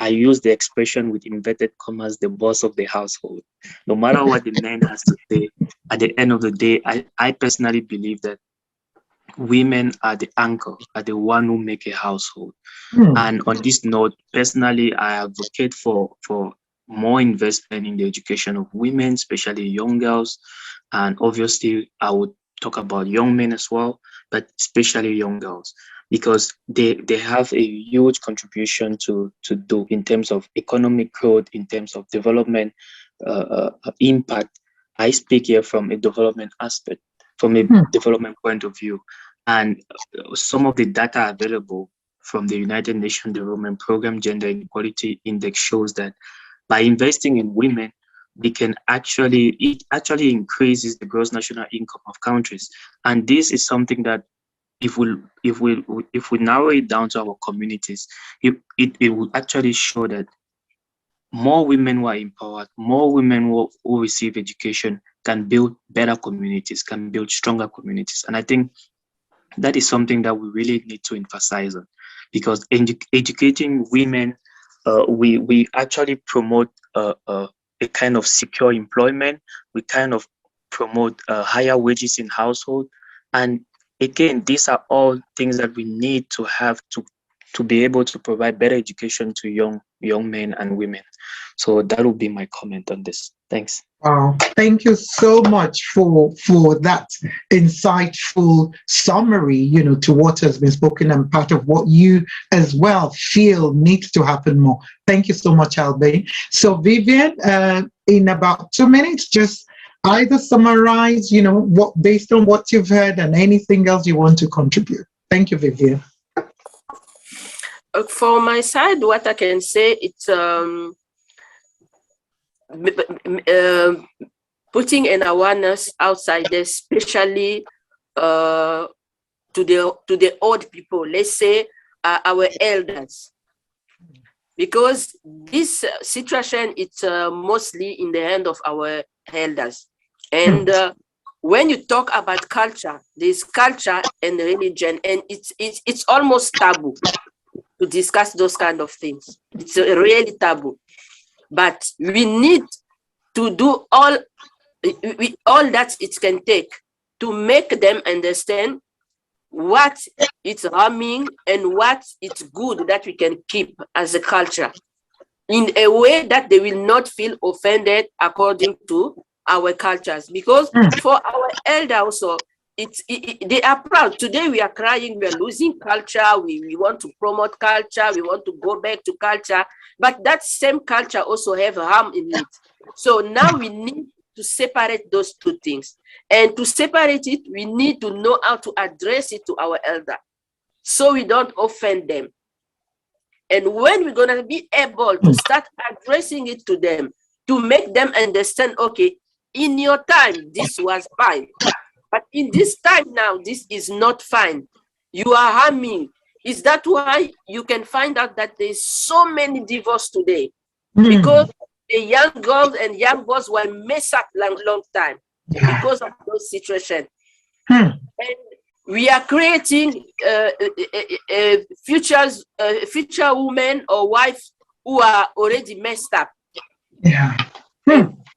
I use the expression with inverted commas, the boss of the household. No matter what the man has to say, at the end of the day, I personally believe that women are the anchor, are the one who make a household. And on this note, personally, I advocate for more investment in the education of women, especially young girls. And obviously, I would talk about young men as well, but especially young girls, because they have a huge contribution to do in terms of economic growth, in terms of development impact. I speak here from a development aspect, from a development point of view. And some of the data available from the United Nations Development Program Gender Inequality Index shows that by investing in women, it actually increases the gross national income of countries. And this is something that if we narrow it down to our communities, it will actually show that more women who are empowered, more women who receive education can build better communities, can build stronger communities. And I think that is something that we really need to emphasize on, because educating women, we actually promote a kind of secure employment. We kind of promote higher wages in household. And again, these are all things that we need to have to be able to provide better education to young men and women. So that would be my comment on this. Thanks. Wow, thank you so much for that insightful summary, to what has been spoken and part of what you as well feel needs to happen more. Thank you so much, Albain. So Viviane, in about 2 minutes, just either summarize, what based on what you've heard and anything else you want to contribute. Thank you, Viviane. For my side, what I can say, it's putting an awareness outside there, especially to the old people, let's say our elders, because this situation it's mostly in the hand of our elders. And when you talk about culture, there's culture and religion, and it's almost taboo to discuss those kind of things. It's really taboo. But we need to do all that it can take to make them understand what it's harming and what it's good that we can keep as a culture, in a way that they will not feel offended according to our cultures. Because for our elder also, they are proud. Today we are crying, we are losing culture, we want to promote culture, we want to go back to culture, but that same culture also have harm in it. So now we need to separate those two things. And to separate it, we need to know how to address it to our elder, so we don't offend them. And when we're going to be able to start addressing it to them, to make them understand, okay, in your time, this was fine. But in this time now, this is not fine. You are harming. Is that why you can find out that there's so many divorces today? Because the young girls and young boys were messed up long time because of those situations. And we are creating future women or wives who are already messed up.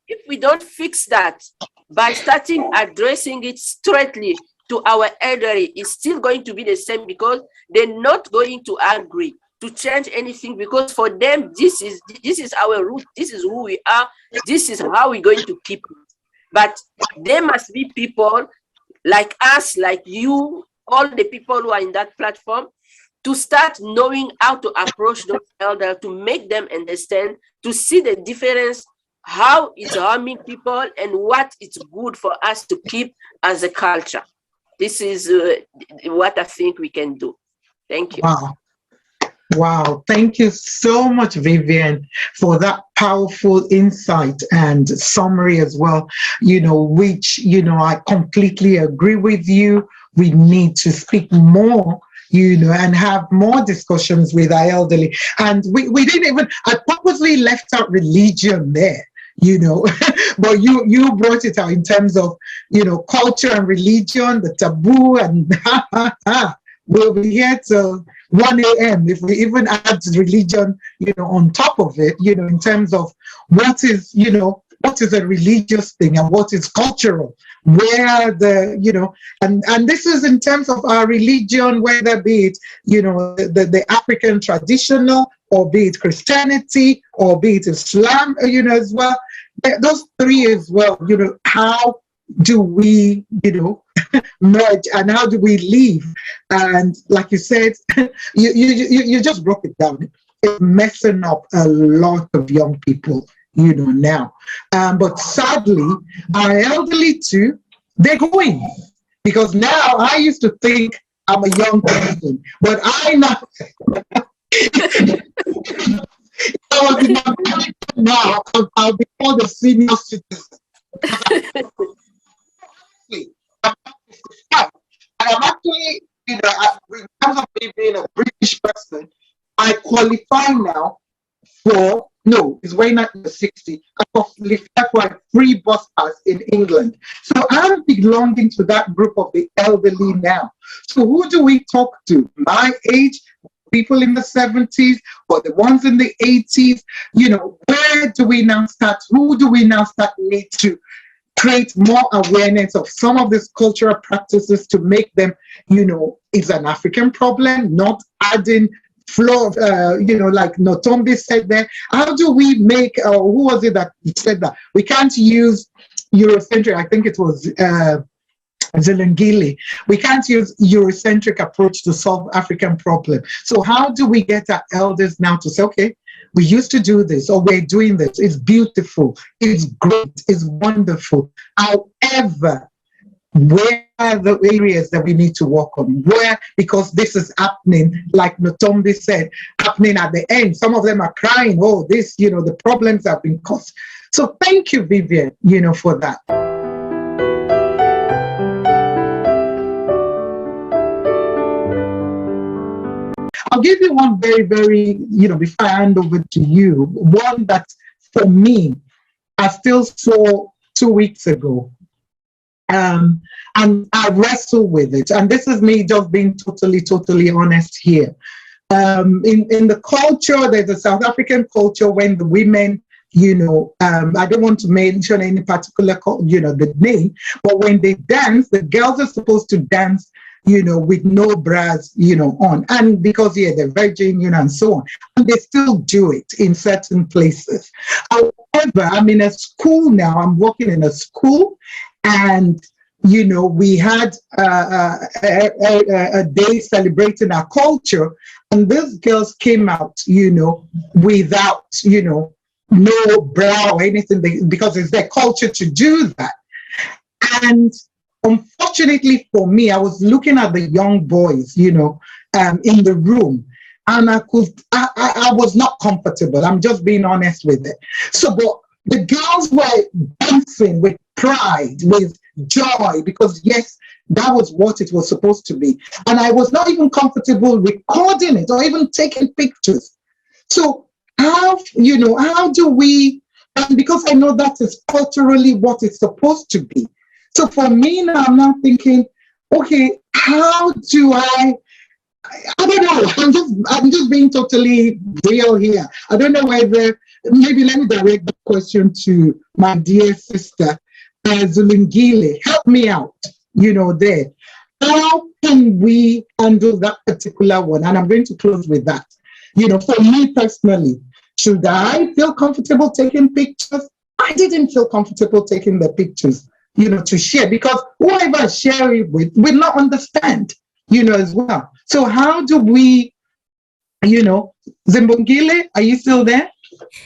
If we don't fix that by starting addressing it straightly to our elderly, it's still going to be the same, because they're not going to agree to change anything, because for them this is our root, this is who we are, this is how we're going to keep it. But there must be people like us, like you, all the people who are in that platform, to start knowing how to approach those elders, to make them understand, to see the difference, how it's harming people and what it's good for us to keep as a culture. This is what I think we can do. Thank you. Wow. Thank you so much, Viviane, for that powerful insight and summary as well, which, I completely agree with you. We need to speak more, and have more discussions with our elderly. And we didn't even, I purposely left out religion there, but you brought it out in terms of, culture and religion, the taboo, and we'll be here till 1 a.m. if we even add religion, on top of it, in terms of what is a religious thing and what is cultural, where and this is in terms of our religion, whether be it, the African traditional, or be it Christianity, or be it Islam, as well. Those three as well, how do we, merge, and how do we live? And like you said, you just broke it down. It's messing up a lot of young people, now. But sadly, our elderly too, they're going. Because now I used to think I'm a young person, but I know now I'll be called a senior citizen. I'm actually, in terms of me being a British person, I qualify now for, it's way not 60. I qualify for a free bus pass in England. So I'm belonging to that group of the elderly now. So who do we talk to? My age, people in the 70s, or the ones in the 80s? Where do we now start? Who do we now start need to create more awareness of some of these cultural practices to make them, it's an African problem, not adding flow of, like Notombi said there. How do we make, who was it that said that? We can't use Eurocentric, I think it was Zilungile. We can't use Eurocentric approach to solve African problem. So how do we get our elders now to say, okay, we used to do this, or we're doing this. It's beautiful. It's great. It's wonderful. However, where are the areas that we need to work on? Where, because this is happening, like Notombi said, happening at the end. Some of them are crying, oh, this, the problems have been caused. So thank you, Viviane, for that. I'll give you one very, very, before I hand over to you, one that for me, I still saw 2 weeks ago. And I wrestle with it. And this is me just being totally honest here. In the culture, there's a South African culture when the women, I don't want to mention any particular, the name, but when they dance, the girls are supposed to dance with no bras, on. And because, they're virgin, and so on. And they still do it in certain places. However, I'm in a school now. I'm working in a school. And we had a day celebrating our culture, and these girls came out, without, no bra or anything, because it's their culture to do that. And unfortunately for me, I was looking at the young boys, in the room, and I was not comfortable. I'm just being honest with it. So, but the girls were dancing with pride, with joy, because yes, that was what it was supposed to be. And I was not even comfortable recording it or even taking pictures. So how do we, and because I know that is culturally what it's supposed to be. So for me now, I'm now thinking, okay, how do I don't know. I'm just being totally real here. I don't know whether, maybe let me direct the question to my dear sister, Zilungile. Help me out, there. How can we handle that particular one? And I'm going to close with that. For me personally, should I feel comfortable taking pictures? I didn't feel comfortable taking the pictures, to share, because whoever I share it with will not understand, as well. So how do we, Zilungile, are you still there?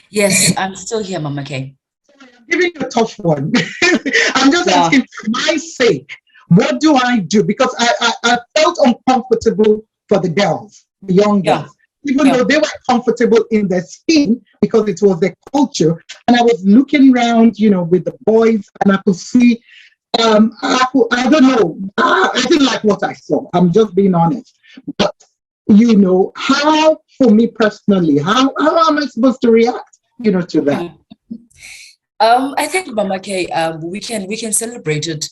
Yes, I'm still here, Mama K. I'm giving you a tough one. I'm just asking for my sake, what do I do? Because I felt uncomfortable for the girls, the young girls, even though they were comfortable in their skin because it was their culture. And I was looking around, with the boys, and I could see, I don't know, I didn't like what I saw. I'm just being honest. But, how, for me personally, how am I supposed to react, to that? I think, Mama K, we can celebrate it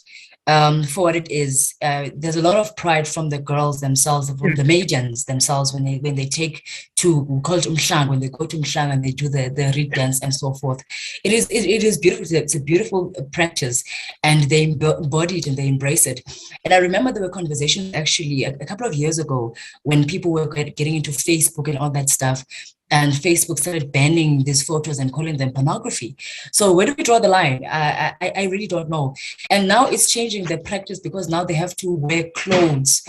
for what it is. There's a lot of pride from the girls themselves, from the maidens themselves, when they take to, we call it umhlanga, when they go to umhlanga and they do the reed dance and so forth. It is beautiful. It's a beautiful practice, and they embody it and they embrace it. And I remember there were conversations actually a couple of years ago when people were getting into Facebook and all that stuff. And Facebook started banning these photos and calling them pornography. So where do we draw the line? I really don't know. And now it's changing the practice, because now they have to wear clothes.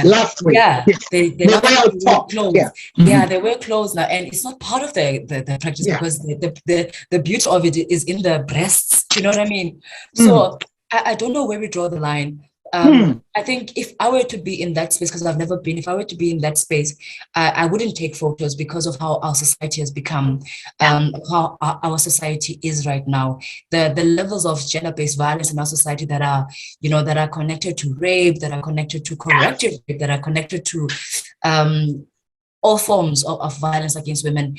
Last week. Yeah, they now have to wear clothes. Yeah. Yeah, they wear clothes now, and it's not part of the practice, because the beauty of it is in the breasts. You know what I mean? So I don't know where we draw the line. I think if I were to be in that space, because I've never been, if I were to be in that space, I wouldn't take photos, because of how our society has become, how our society is right now. The levels of gender-based violence in our society that are connected to rape, that are connected to corrective rape, that are connected to all forms of violence against women.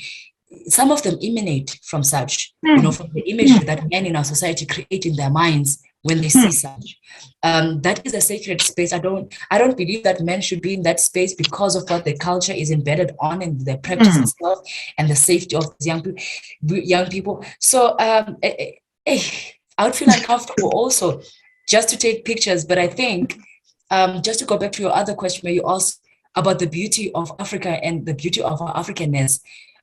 Some of them emanate from such, from the imagery that men in our society create in their minds when they see such. That is a sacred space. I don't believe that men should be in that space, because of what the culture is embedded on and the practice itself and the safety of young people. So I would feel uncomfortable also just to take pictures. But I think, just to go back to your other question where you asked about the beauty of Africa and the beauty of our Africanness,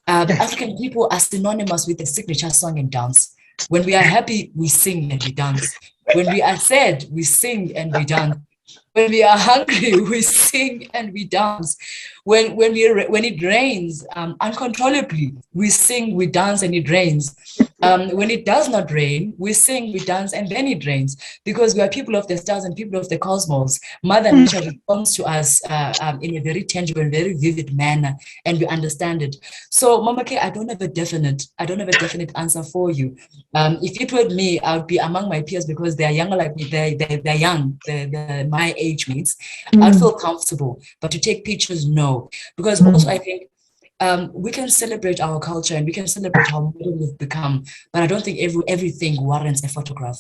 African people are synonymous with the signature song and dance. When we are happy, we sing and we dance. When we are sad, we sing and we dance. When we are hungry, we sing and we dance. When it rains uncontrollably, we sing, we dance, and it rains. When it does not rain, we sing, we dance, and then it rains, because we are people of the stars and people of the cosmos. Mother Nature responds to us in a very tangible and very vivid manner, and we understand it. So, Mama K, I don't have a definite answer for you. If it were me, I would be among my peers, because they are younger like me. They're young. They're my age mates. I'd feel comfortable, but to take pictures, no. Because also I think we can celebrate our culture and we can celebrate how modern we've become, but I don't think everything warrants a photograph.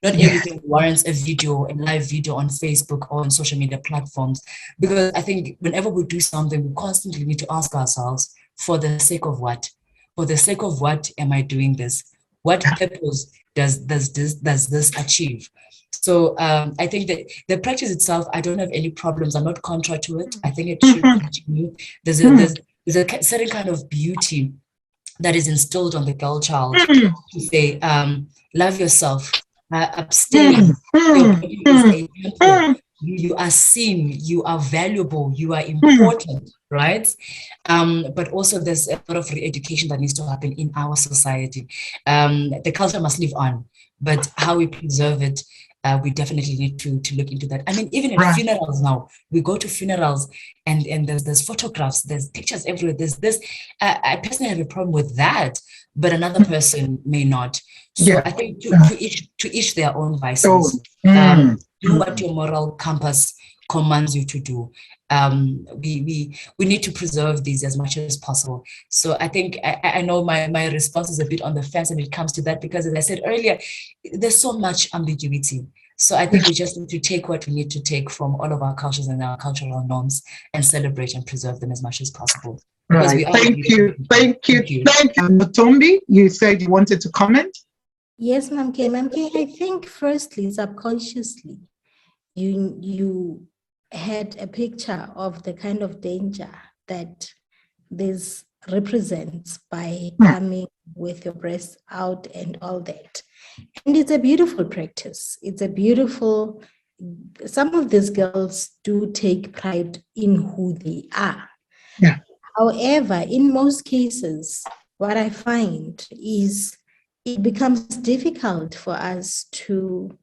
Not everything warrants a video, a live video on Facebook or on social media platforms. Because I think whenever we do something, we constantly need to ask ourselves, for the sake of what? For the sake of what am I doing this? What purpose does this achieve? So I think that the practice itself, I don't have any problems. I'm not contra to it. I think it should continue. There's a certain kind of beauty that is instilled on the girl child to say, love yourself, abstain. Your body is a temple. You are seen, you are valuable, you are important, right? But also there's a lot of re-education that needs to happen in our society. The culture must live on, but how we preserve it, we definitely need to look into that. I mean, even at funerals now, we go to funerals and there's photographs, there's pictures everywhere, there's this. I personally have a problem with that, but another person may not. So I think to each their own vices. Do what your moral compass commands you to do. We need to preserve these as much as possible. So I think I know my response is a bit on the fence when it comes to that, because as I said earlier, there's so much ambiguity. So I think we just need to take what we need to take from all of our cultures and our cultural norms and celebrate and preserve them as much as possible. Right. Thank you. Matombi, you said you wanted to comment? Yes, Ma'am K. I think firstly, subconsciously, you had a picture of the kind of danger that this represents by coming with your breasts out and all that. And it's a beautiful practice. It's a beautiful, some of these girls do take pride in who they are. Yeah. However, in most cases, what I find is it becomes difficult for us to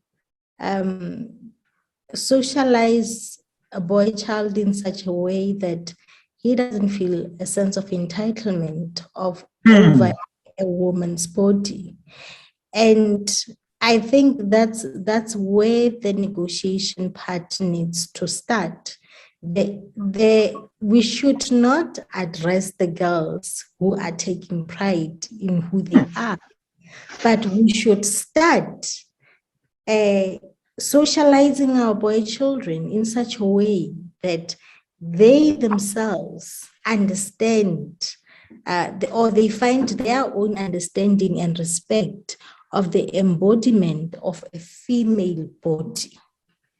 socialize a boy child in such a way that he doesn't feel a sense of entitlement over a woman's body. And I think that's where the negotiation part needs to start. We should not address the girls who are taking pride in who they are, but we should start socializing our boy children in such a way that they themselves understand or they find their own understanding and respect of the embodiment of a female body.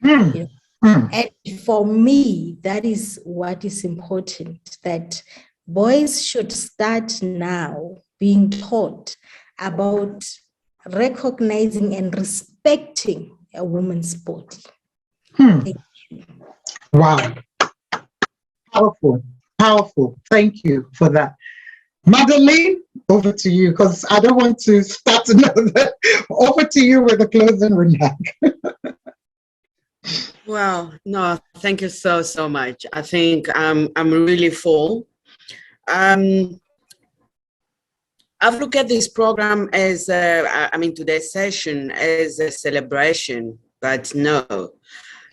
You know? And for me, that is what is important, that boys should start now being taught about recognizing and respecting a woman's body. Thank you. Wow. Powerful. Thank you for that. Madeleine, over to you, because I don't want to start another. Over to you with a closing remark. Well, no, thank you so much. I think I'm really full. I've looked at this program as, today's session as a celebration, but no,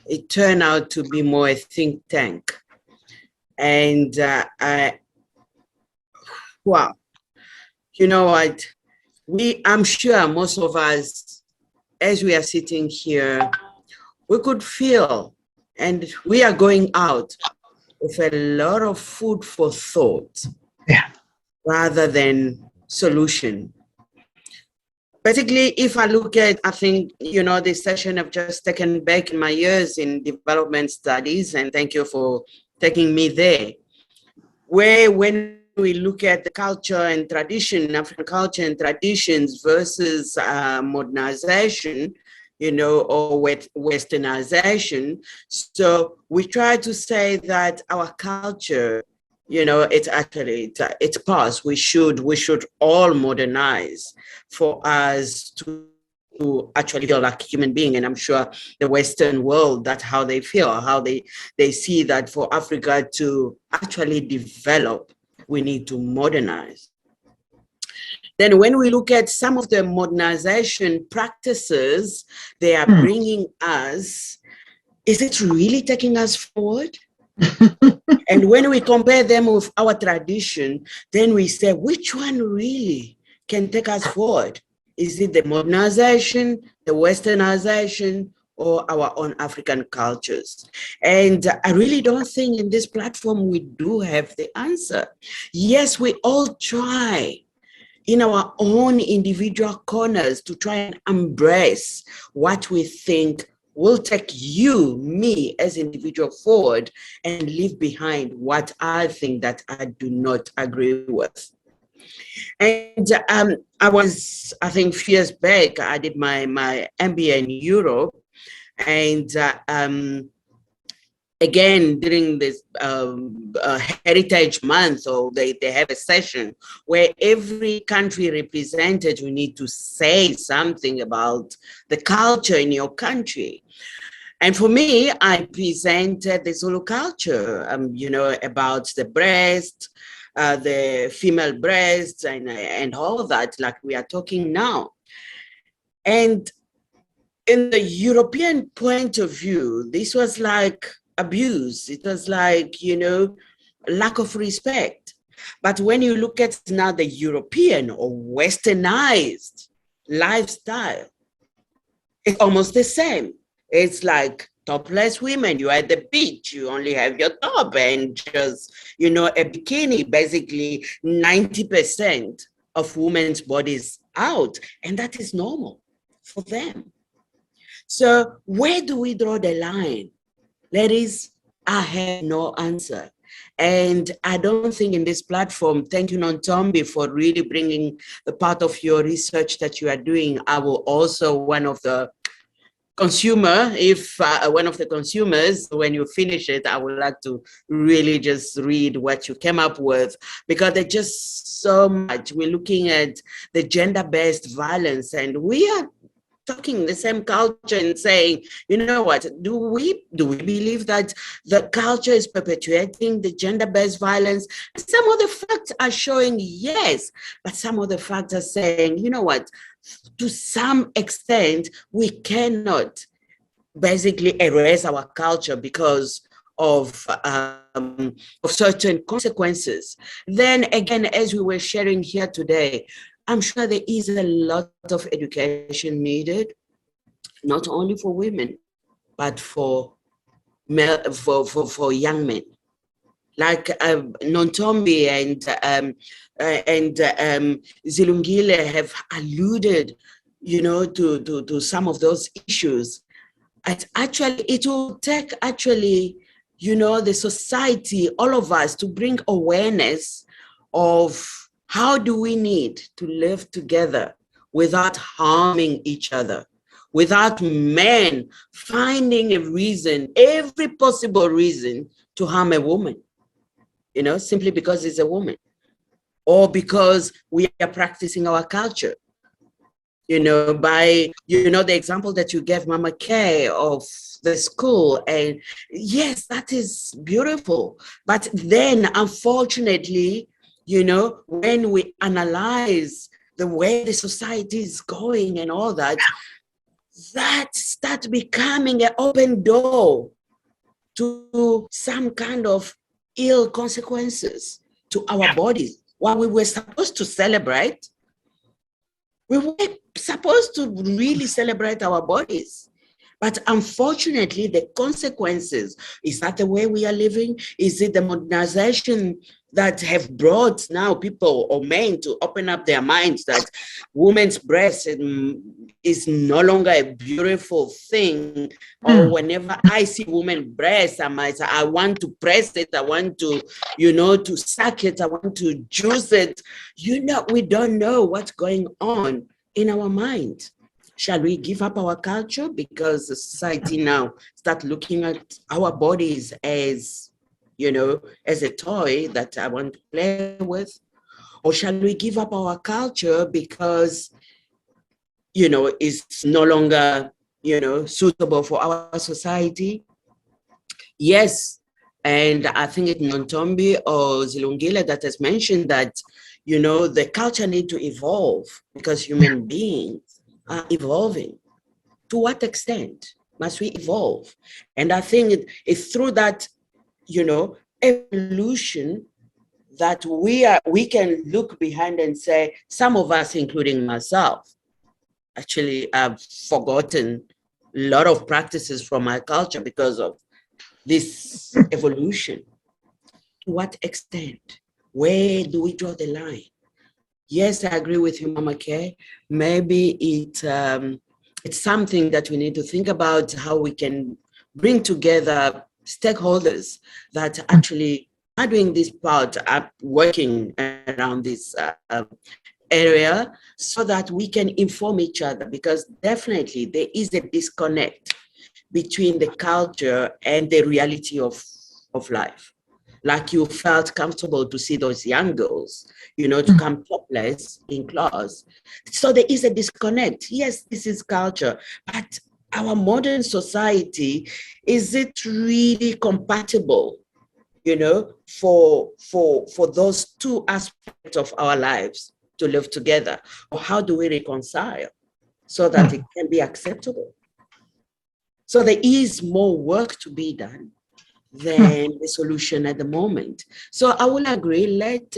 it turned out to be more a think tank. And wow, you know what? I'm sure most of us, as we are sitting here, we could feel, and we are going out with a lot of food for thought, rather than solution. Particularly if I look at, I think, this session I've just taken back in my years in development studies, and thank you for taking me there, where when we look at the culture and tradition, African culture and traditions versus modernization, or westernization. So we try to say that our culture, it's past. We should all modernize for us to actually feel like human being. And I'm sure the Western world, that's how they feel, how they see that for Africa to actually develop, we need to modernize. Then when we look at some of the modernization practices they are bringing us, is it really taking us forward? And when we compare them with our tradition, then we say, which one really can take us forward? Is it the modernization, the westernization, or our own African cultures? And I really don't think in this platform we do have the answer. Yes, we all try in our own individual corners to try and embrace what we think will take you, me as individual forward, and leave behind what I think that I do not agree with. And I think a few years back, I did my MBA in Europe. And again, during this Heritage Month, or they have a session where every country represented, you need to say something about the culture in your country. And for me, I presented the Zulu culture, you know, about the breast, the female breast, and all of that, like we are talking now. And in the European point of view, this was like abuse. It was like, you know, lack of respect. But when you look at now the European or Westernized lifestyle, it's almost the same. It's like topless women, you're at the beach, you only have your top and just, you know, a bikini, basically 90% of women's bodies out. And that is normal for them. So where do we draw the line? Ladies, I have no answer. And I don't think in this platform, thank you, Nontombi, for really bringing the part of your research that you are doing. I will also one of the consumers, when you finish it, I would like to really just read what you came up with, because there's just so much. We're looking at the gender-based violence, and we are talking the same culture and saying, you know what, do we believe that the culture is perpetuating the gender-based violence? Some of the facts are showing yes, but some of the facts are saying, you know what, to some extent, we cannot basically erase our culture because of certain consequences. Then again, as we were sharing here today, I'm sure there is a lot of education needed, not only for women, but for young men. Like Nontombi and Zilungile have alluded, you know, to some of those issues. It will take you know, the society, all of us, to bring awareness of how do we need to live together without harming each other, without men finding a reason, every possible reason, to harm a woman, you know, simply because it's a woman, or because we are practicing our culture. You know, by, you know, the example that you gave, Mama K, of the school, and yes, that is beautiful. But then, unfortunately, you know, when we analyze the way the society is going and all that, that starts becoming an open door to some kind of ill consequences to our bodies. What we were supposed to celebrate, we were supposed to really celebrate our bodies. But unfortunately, the consequences, is that the way we are living? Is it the modernization that have brought now people or men to open up their minds that women's breast is no longer a beautiful thing? Or whenever I see women's breast, I might say, I want to press it, I want to, you know, to suck it, I want to juice it. You know, we don't know what's going on in our mind. Shall we give up our culture because the society now start looking at our bodies as, you know, as a toy that I want to play with? Or shall we give up our culture because, you know, it's no longer, you know, suitable for our society? Yes, and I think it's Nontombi or Zilungile that has mentioned that, you know, the culture need to evolve because human beings are evolving. To what extent must we evolve? And I think it's through that, you know, evolution that we can look behind and say, some of us, including myself, actually have forgotten a lot of practices from my culture because of this evolution. To what extent? Where do we draw the line? Yes, I agree with you, Mama K. Maybe it's something that we need to think about, how we can bring together stakeholders that actually are doing this part, are working around this area so that we can inform each other, because definitely there is a disconnect between the culture and the reality of life. Like you felt comfortable to see those young girls, to come topless in class. So there is a disconnect. Yes, this is culture, but our modern society, is it really compatible, for those two aspects of our lives to live together? Or how do we reconcile so that it can be acceptable? So there is more work to be done than the solution at the moment. So I will agree, let's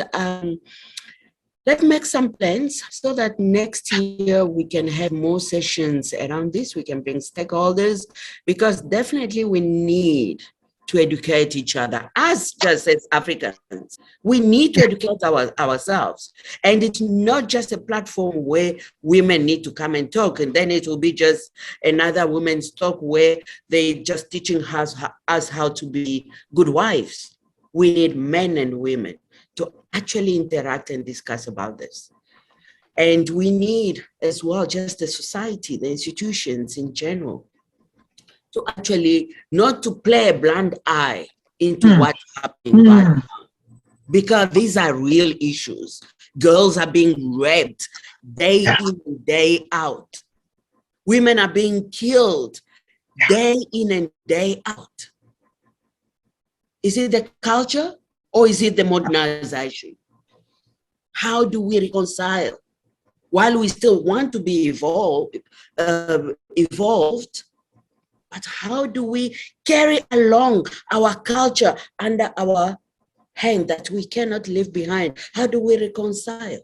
make some plans so that next year we can have more sessions around this. We can bring stakeholders, because definitely we need to educate each other just as Africans. We need to educate ourselves. And it's not just a platform where women need to come and talk, and then it will be just another women's talk where they just teaching us how to be good wives. We need men and women to actually interact and discuss about this. And we need as well just the society, the institutions in general, to actually not to play a blind eye into what's happening right now, because these are real issues. Girls are being raped day in and day out. Women are being killed day in and day out. Is it the culture or is it the modernization? How do we reconcile? While we still want to be evolved, but how do we carry along our culture under our hand that we cannot leave behind? How do we reconcile?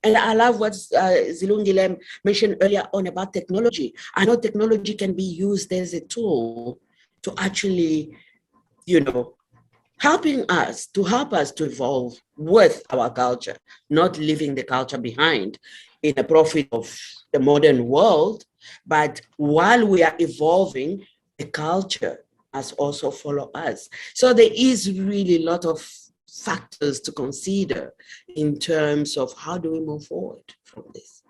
And I love what Zilungile mentioned earlier on about technology. I know technology can be used as a tool to actually, help us to evolve with our culture, not leaving the culture behind in the profit of the modern world. But while we are evolving, the culture must also follow us. So there is really a lot of factors to consider in terms of how do we move forward from this.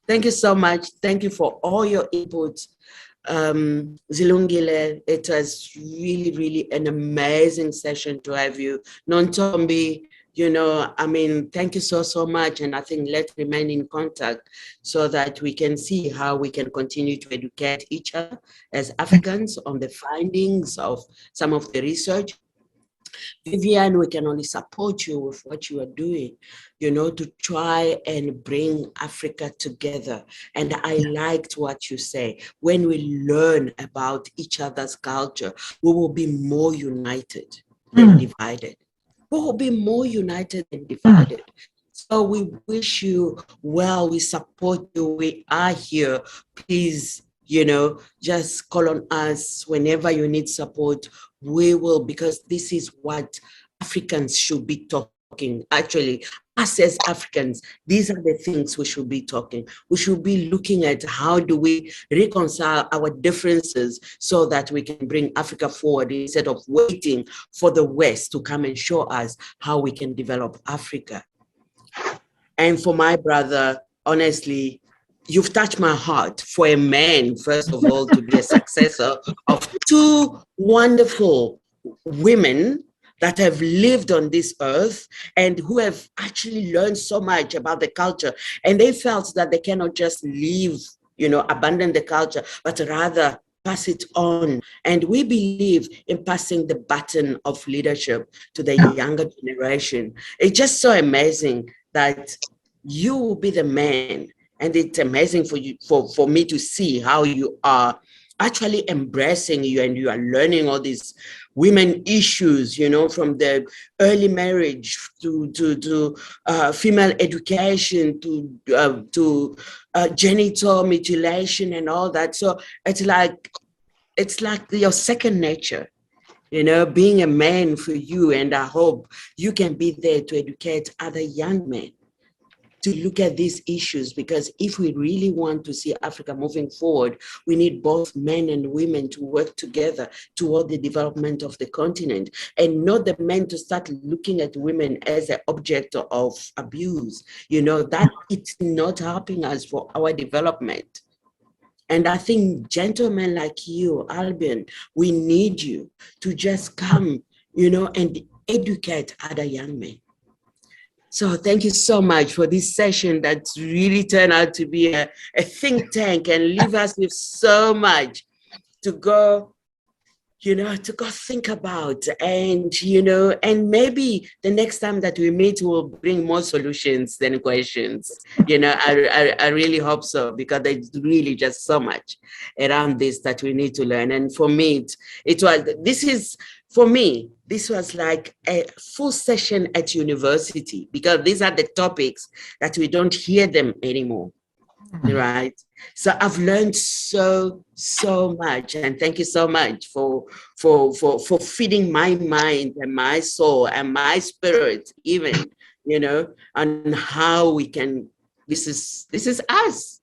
Thank you so much. Thank you for all your input. Zilungile, it was really, really an amazing session to have you. Nontombi, thank you so much. And I think let's remain in contact so that we can see how we can continue to educate each other as Africans on the findings of some of the research. Viviane, we can only support you with what you are doing, to try and bring Africa together. And I liked what you say. When we learn about each other's culture, we will be more united than divided. We will be more united than divided. So we wish you well. We support you. We are here. Please, just call on us whenever you need support. We will, because this is what Africans should be talking. Actually, us as Africans, these are the things we should be talking. We should be looking at how do we reconcile our differences so that we can bring Africa forward instead of waiting for the West to come and show us how we can develop Africa. And for my brother, honestly, you've touched my heart. For a man, first of all, to be a successor of two wonderful women that have lived on this earth and who have actually learned so much about the culture. And they felt that they cannot just leave, abandon the culture, but rather pass it on. And we believe in passing the baton of leadership to the younger generation. It's just so amazing that you will be the man. And it's amazing for you, for me to see how you are actually embracing you and you are learning all these women issues, from the early marriage to female education to genital mutilation and all that. So it's like your second nature, being a man for you. And I hope you can be there to educate other young men to look at these issues, because if we really want to see Africa moving forward, we need both men and women to work together toward the development of the continent, and not the men to start looking at women as an object of abuse. You know, that it's not helping us for our development. And I think gentlemen like you, Albain, we need you to just come, you know, and educate other young men. So thank you so much for this session that really turned out to be a think tank and leave us with so much to go, you know, to go think about. And, you know, and maybe the next time that we meet, we'll bring more solutions than questions. You know, I really hope so, because there's really just so much around this that we need to learn. And for me, for me, this was like a full session at university, because these are the topics that we don't hear them anymore, right? So I've learned so much, and thank you so much for feeding my mind and my soul and my spirit, even, you know, on how we can. This is us.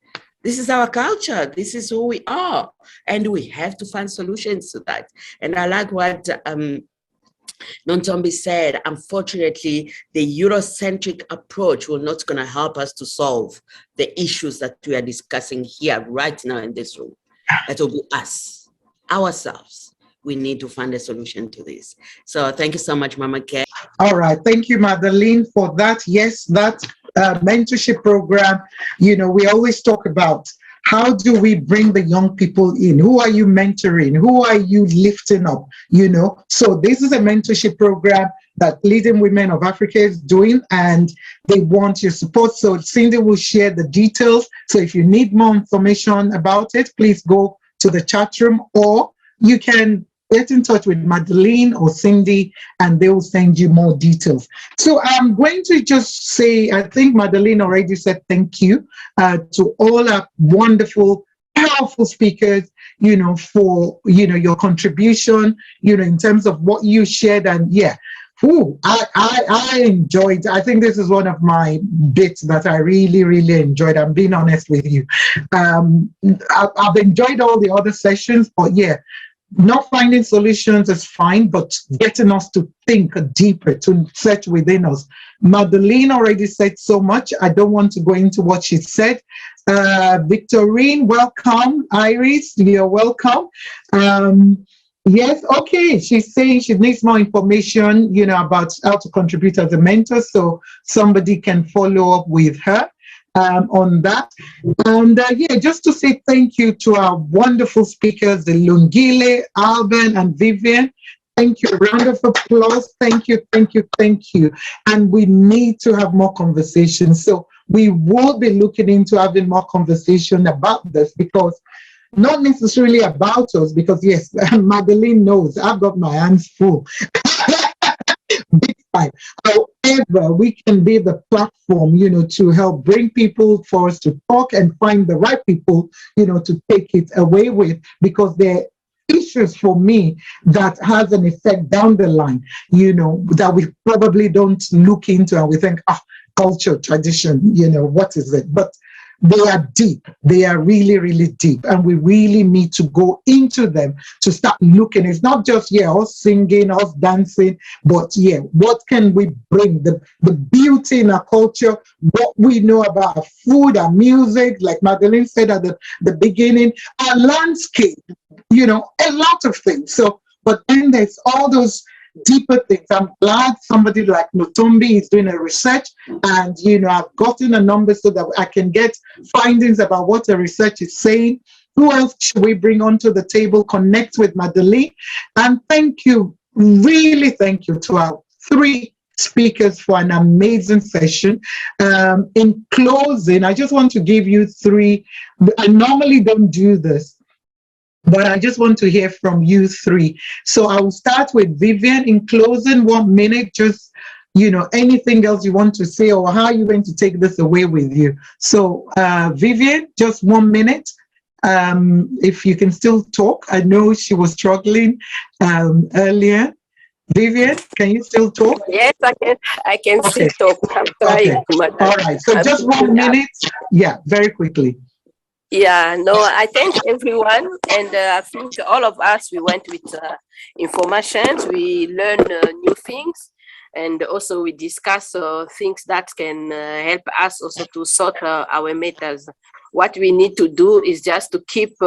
This is our culture. This is who we are, and we have to find solutions to that. And I like what Nontombi said. Unfortunately, the Eurocentric approach will not going to help us to solve the issues that we are discussing here right now in this room. That will be us, ourselves. We need to find a solution to this. So thank you so much, Mama K. All right. Thank you, Madeline, for that. Yes, that mentorship program, you know, we always talk about how do we bring the young people in? Who are you mentoring? Who are you lifting up? You know, so this is a mentorship program that Leading Women of Africa is doing, and they want your support. So Cindy will share the details. So if you need more information about it, please go to the chat room, or you can get in touch with Madeline or Cindy, and they will send you more details. So I'm going to just say, I think Madeline already said thank you to all our wonderful, powerful speakers, you know, for, you know, your contribution, you know, in terms of what you shared. And yeah, I enjoyed. I think this is one of my bits that I really, really enjoyed. I'm being honest with you. I've enjoyed all the other sessions, but yeah, not finding solutions is fine, but getting us to think deeper, to search within us. Madeline already said so much. I don't want to go into what she said. Victorine, welcome. Iris, you're welcome. Yes, okay. She's saying she needs more information, you know, about how to contribute as a mentor, so somebody can follow up with her on that. And yeah, just to say thank you to our wonderful speakers, Zilungile, Albain, and Viviane. Thank you. Round of applause. Thank you, thank you, thank you. And we need to have more conversations. So we will be looking into having more conversation about this, because not necessarily about us, because yes, Madeline knows I've got my hands full. Big time. However, we can be the platform, you know, to help bring people for us to talk and find the right people, you know, to take it away with, because they're issues for me that has an effect down the line, you know, that we probably don't look into, and we think, culture, tradition, you know, what is it? But they are deep. They are really, really deep. And we really need to go into them to start looking. It's not just, yeah, us singing, us dancing, but yeah, what can we bring? The beauty in our culture, what we know about our food, our music, like Madeline said at the beginning, our landscape, you know, a lot of things. So, but then there's all those deeper things. I'm glad somebody like Notombi is doing a research, and you know, I've gotten a number so that I can get findings about what the research is saying. Who else should we bring onto the table? Connect with Madeline. And thank you, really thank you to our 3 speakers for an amazing session. In closing, I just want to give you 3. I normally don't do this, but I just want to hear from you 3. So I will start with Viviane. In closing, 1 minute, just, you know, anything else you want to say, or how you're going to take this away with you. So Viviane, just 1 minute. If you can still talk. I know she was struggling earlier. Viviane, can you still talk? Yes, I can Okay. still talk. I'm trying, madam. All right. So I'm just 1 picking up. minute. Yeah, very quickly. Yeah, no, I thank everyone, and I think all of us, we went with information, we learn new things, and also we discuss things that can help us also to sort our matters. What we need to do is just to keep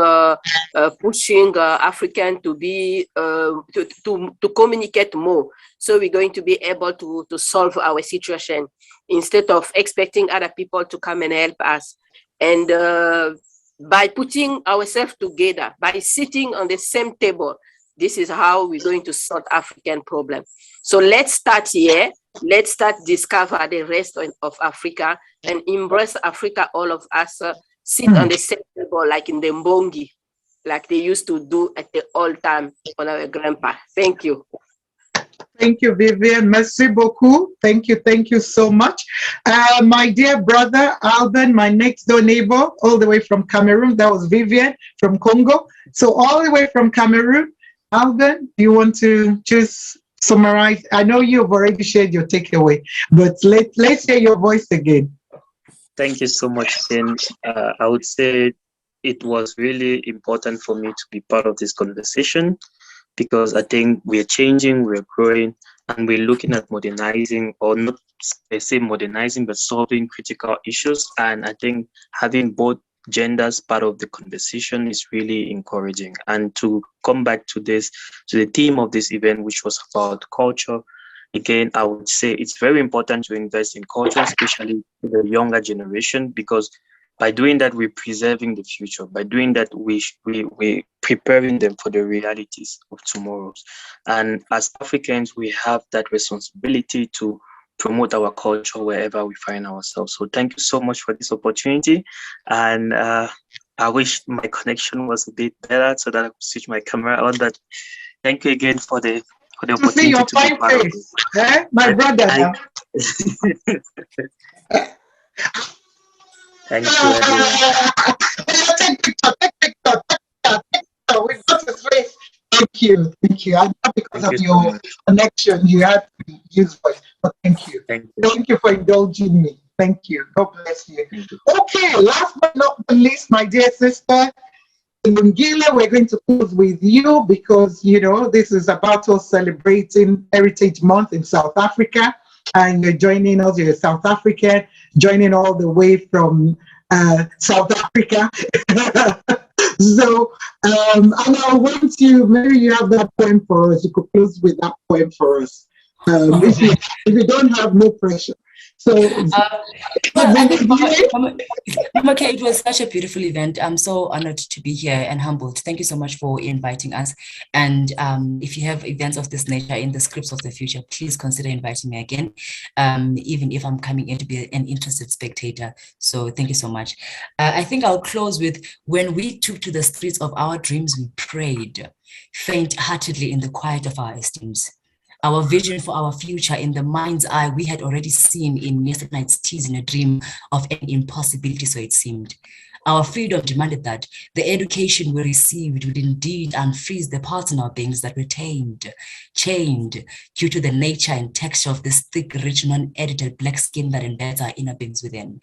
pushing African to be to communicate more. So we're going to be able to solve our situation instead of expecting other people to come and help us. And by putting ourselves together, by sitting on the same table, this is how we're going to sort African problem. So let's start here. Let's start discover the rest of Africa and embrace Africa. All of us sit on the same table, like in the Mbongi, like they used to do at the old time on our grandpa. Thank you. Thank you, Viviane. Merci beaucoup. Thank you so much. My dear brother, Albain, my next door neighbor, all the way from Cameroon. That was Viviane from Congo. So all the way from Cameroon, Albain, do you want to just summarize? I know you've already shared your takeaway, but let's hear your voice again. Thank you so much, Ken. I would say it was really important for me to be part of this conversation, because I think we're changing, we're growing, and we're looking at modernizing, or not per se modernizing, but solving critical issues. And I think having both genders part of the conversation is really encouraging. And to come back to this, to the theme of this event, which was about culture, again, I would say it's very important to invest in culture, especially the younger generation, because by doing that, we're preserving the future. By doing that, we're preparing them for the realities of tomorrow. And as Africans, we have that responsibility to promote our culture wherever we find ourselves. So thank you so much for this opportunity. And I wish my connection was a bit better so that I could switch my camera on. But thank you again for the opportunity see your to be part of it. My brother. Thank you, everyone. Take picture. We got to say thank you. And not because of your connection, you had to use voice, but thank you. Thank you for indulging me. Thank you. God bless you. Okay, last but not the least, my dear sister, Zilungile, we're going to close with you because, you know, this is about us celebrating Heritage Month in South Africa. And you're joining us, you're a South African, joining all the way from South Africa. So, and I want you, maybe you have that poem for us. You could close with that poem for us. If you don't have, no pressure. So, okay, it was such a beautiful event. I'm so honored to be here and humbled. Thank you so much for inviting us. And if you have events of this nature in the scripts of the future, please consider inviting me again, even if I'm coming in to be an interested spectator. So thank you so much. I think I'll close with, when we took to the streets of our dreams, we prayed faint-heartedly in the quiet of our esteems. Our vision for our future in the mind's eye we had already seen in yesterday night's tease in a dream of an impossibility, so it seemed. Our freedom demanded that the education we received would indeed unfreeze the parts in our beings that were tamed, chained, due to the nature and texture of this thick, rich, non-edited black skin that embeds our inner beings within.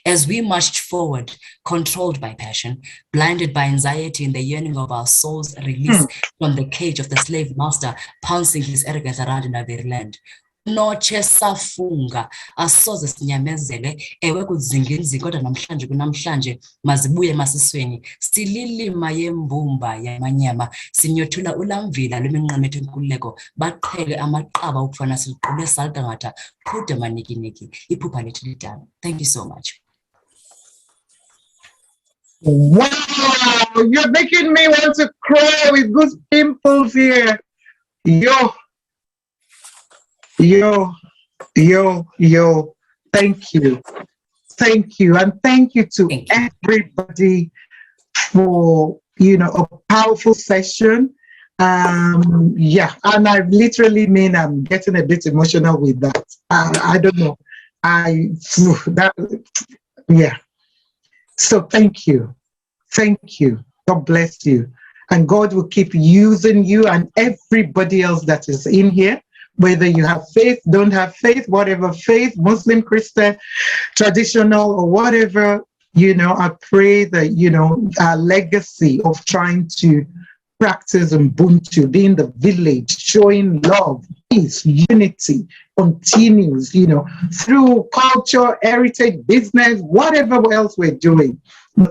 As we marched forward, controlled by passion, blinded by anxiety and the yearning of our souls released from the cage of the slave master, pouncing his arrogance around in our very land. Noche safunga asoze sinyamezele ewe kuzinginzi kodwa namhlanje kunamhlanje mazibuye masisweni sililima yembumba yamanyama sinyothula ulamvila lweminqametho enkululeko baqhele amaqaba ukufana siqule saltangatha phude manikiniki iphupha lethu lidala. Thank you so much. Wow, you're making me want to cry with goose pimples here. Yo, thank you. And thank you to everybody for, you know, a powerful session. Yeah, and I literally mean I'm getting a bit emotional with that. I don't know. Yeah. So thank you. God bless you. and God will keep using you and everybody else that is in here, whether you have faith, don't have faith, whatever faith, Muslim, Christian, traditional, or whatever. I pray that, our legacy of trying to practice Ubuntu, being the village, showing love, peace, unity, continues, through culture, heritage, business, whatever else we're doing.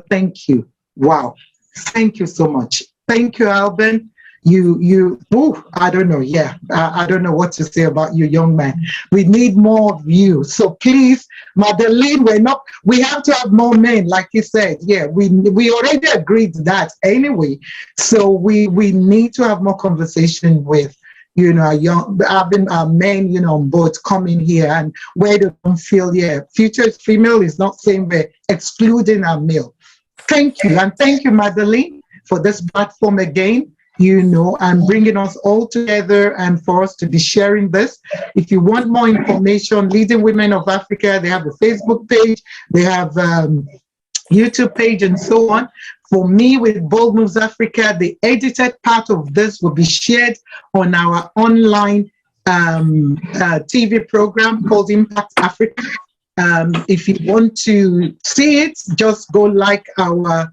Thank you. Wow. Thank you so much. Thank you, Albain. I don't know. Yeah, I don't know what to say about you, young man. We need more of you. So please, Madeleine, we have to have more men, like you said. Yeah, we already agreed that anyway. So we need to have more conversation with, having our men, on board coming here, and where they don't feel, future female is not saying we're excluding our male. Thank you. And thank you, Madeleine, for this platform again. And bringing us all together and for us to be sharing this. If you want more information, Leading Women of Africa, they have a Facebook page, they have YouTube page, and so on. For me, with Bold Moves Africa, the edited part of this will be shared on our online TV program called Impact Africa. If you want to see it, just go like our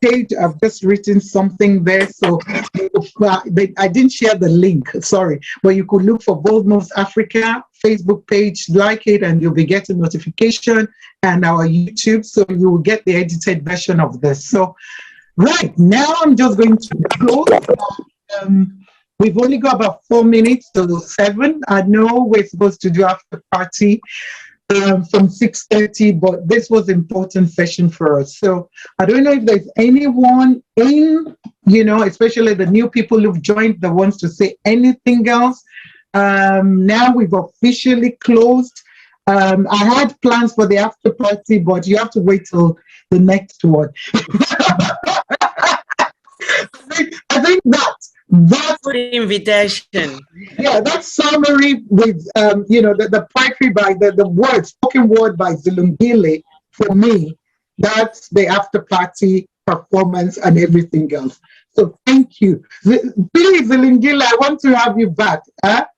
page. I've just written something there, so I didn't share the link, sorry, but you could look for Bold Moves Africa Facebook page, like it, and you'll be getting notification, and our YouTube, so you will get the edited version of this. So right now I'm just going to close. We've only got about 4 minutes to 7. I know we're supposed to do after party from 6:30, but this was important session for us. So I don't know if there's anyone in, especially the new people who've joined that wants to say anything else. Now we've officially closed. I had plans for the after party, but you have to wait till the next one. I think that good invitation. Yeah, that summary with the poetry by the word, spoken word by Zilungile, for me, that's the after party performance and everything else. So thank you. Please, Zilungile, I want to have you back.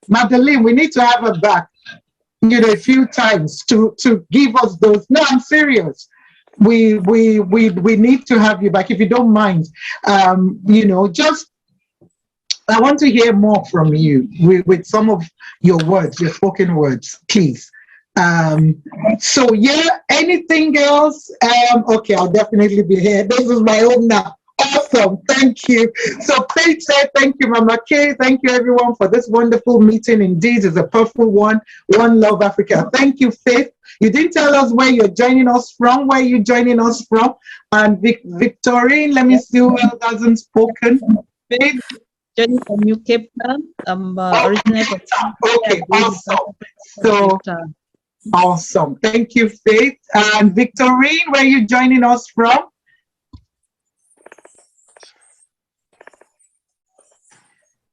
Madeleine, we need to have her back, a few times to give us those. No, I'm serious. We need to have you back, if you don't mind. Just I want to hear more from you with some of your words, your spoken words, please. So yeah, anything else? Okay, I'll definitely be here. This is my home now. Awesome, thank you. So Faith said, thank you, Mama K. Thank you, everyone, for this wonderful meeting. Indeed, it's a powerful one. One Love Africa. Thank you, Faith. You didn't tell us where you're joining us from. Where are you joining us from? And Victorine, let me see who else hasn't spoken. Faith. Joining from New Cape Town. I'm originally from Okay, awesome. So awesome. Thank you, Faith. And Victorine, where are you joining us from?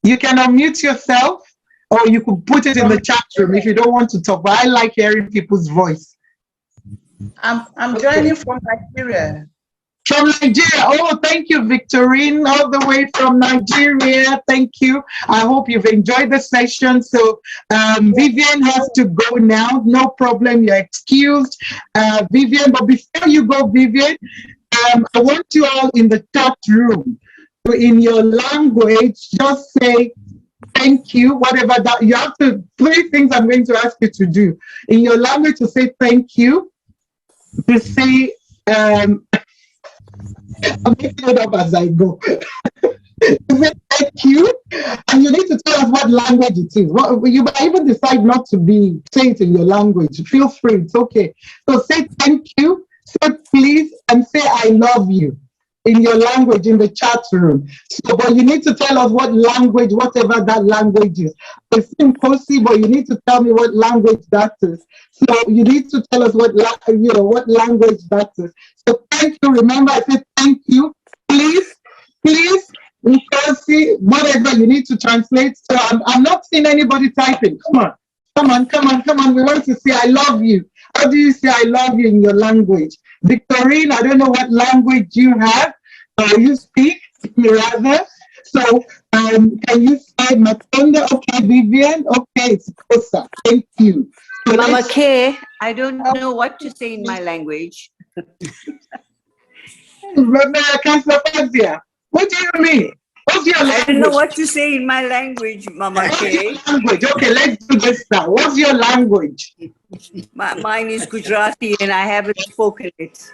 You can unmute yourself, or you could put it in the chat room if you don't want to talk. But I like hearing people's voice. I'm joining from Nigeria. From Nigeria. Oh, thank you, Victorine, all the way from Nigeria. Thank you. I hope you've enjoyed the session. So Viviane has to go now. No problem. You're excused, Viviane. But before you go, Viviane, I want you all in the chat room to, in your language, just say thank you, whatever that you have to. 3 things I'm going to ask you to do in your language: to say thank you, to say I'm making it up as I go. Thank you, and you need to tell us what language it is. You might even decide not to say it in your language. Feel free, it's okay. So say thank you, say please, and say I love you in your language in the chat room. So, but you need to tell us what language, whatever that language is. It's impossible, but you need to tell me what language that is. So you need to tell us what language that is. So thank you. Remember, I said thank you. Please, Nkosi, whatever you need to translate. So I'm not seeing anybody typing. Come on. We want to say I love you. How do you say I love you in your language? Victorine, I don't know what language you have or you speak. rather. So can you say Matonda? Okay, Vivian. Okay, it's Kosa. Thank you. So Mama K, I don't know what to say in my language. What do you mean? What's your language? I don't know what to say in my language, Mama K. Language. Okay, let's do this now. What's your language? Mine is Gujarati and I haven't spoken it.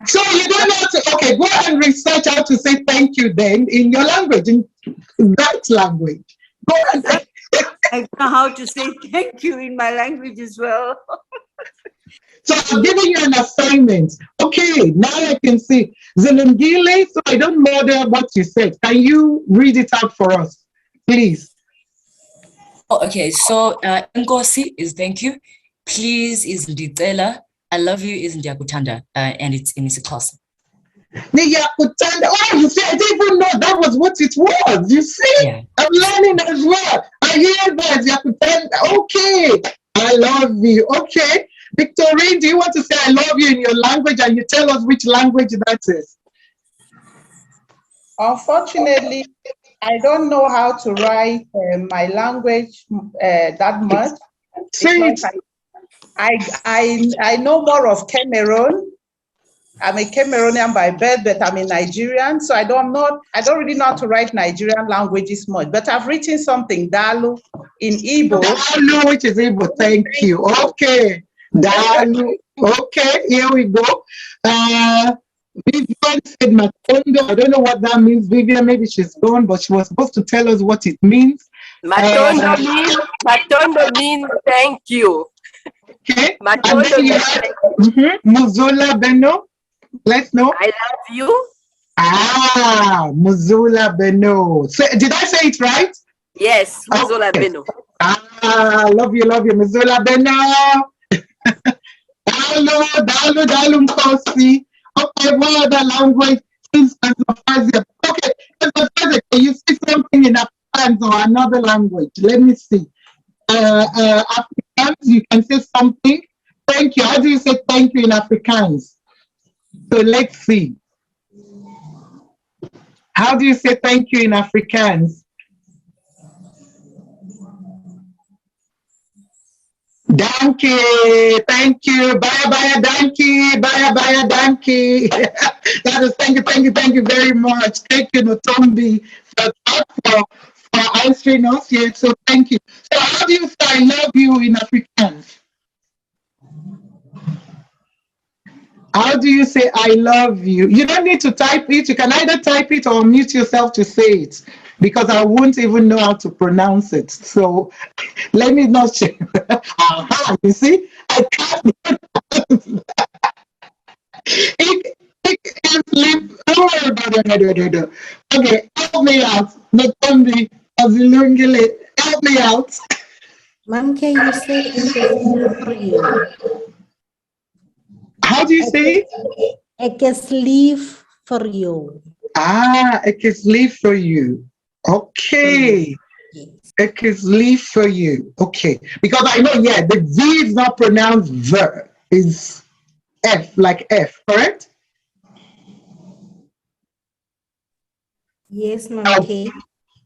So you don't know how to, okay, go and research how to say thank you then in your language, in that language. Go and I don't know how to say thank you in my language as well. So I'm giving you an assignment. Okay, now I can see Zilungile. So I don't know what you said. Can you read it out for us, please? Oh, okay, so Nkosi is thank you. Please is Ndicela. I love you is Ndiyakuthanda, and it's in isiXhosa. Ndiyakuthanda. Oh, you see, I didn't even know that was what it was. You see, yeah. I'm learning as well. I hear that. Ndiyakuthanda. Okay, I love you. Okay. Victorine, do you want to say I love you in your language and you tell us which language that is? Unfortunately, I don't know how to write my language that much. I know more of Cameroon. I'm a Cameroonian by birth, but I'm a Nigerian, so I don't really know how to write Nigerian languages much. But I've written something, Dalu, in Igbo. Dalu, which is Igbo. Thank you. Okay. Dalu. Okay, here we go. Vivian said Matondo. I don't know what that means. Vivian, maybe she's gone, but she was supposed to tell us what it means. Matondo means thank you. Okay. Matondo means Muzula Beno. Let's know. I love you. Ah, Muzula Beno. So, did I say it right? Yes, Muzula Beno. Ah, love you, Muzula Beno. Dalu, Nkosi. Okay, what other language is Azafazia? Okay, Azafazia, can you say something in Afrikaans or another language? Let me see. Afrikaans, you can say something. Thank you. How do you say thank you in Afrikaans? So let's see. How do you say thank you in Afrikaans? Danke, thank you, bye, danke, bye, danke. That is, thank you very much. Thank you, Notombi, for answering us here. So thank you. So how do you say I love you in Afrikaans? How do you say I love you? You don't need to type it. You can either type it or mute yourself to say it, because I won't even know how to pronounce it. So let me not share. Aha, you see, I can't. Okay, help me out. Notombi, Zilungile, help me out. Ma'am, can you say it for you? How do you say it? I can sleep for you. Ah, I can sleep for you. Okay. I can sleep for you. Okay. Because I know, yeah, the V is not pronounced ver. It's F, like F, correct? Yes, ma'am. Okay.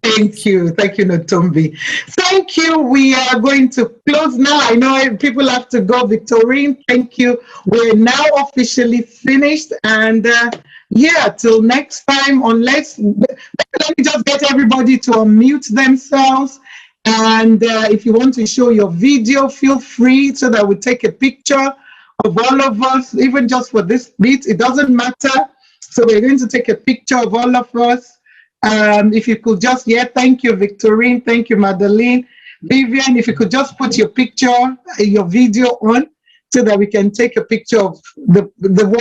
Thank you, Notombi. Thank you. We are going to close now. I know people have to go. Victorine, thank you. We're now officially finished, and yeah, till next time. Unless let me just get everybody to unmute themselves. And if you want to show your video, feel free, so that we take a picture of all of us, even just for this bit. It doesn't matter. So we're going to take a picture of all of us. If you could just, thank you, Victorine. Thank you, Madeline. Vivian, if you could just put your picture, your video on, so that we can take a picture of the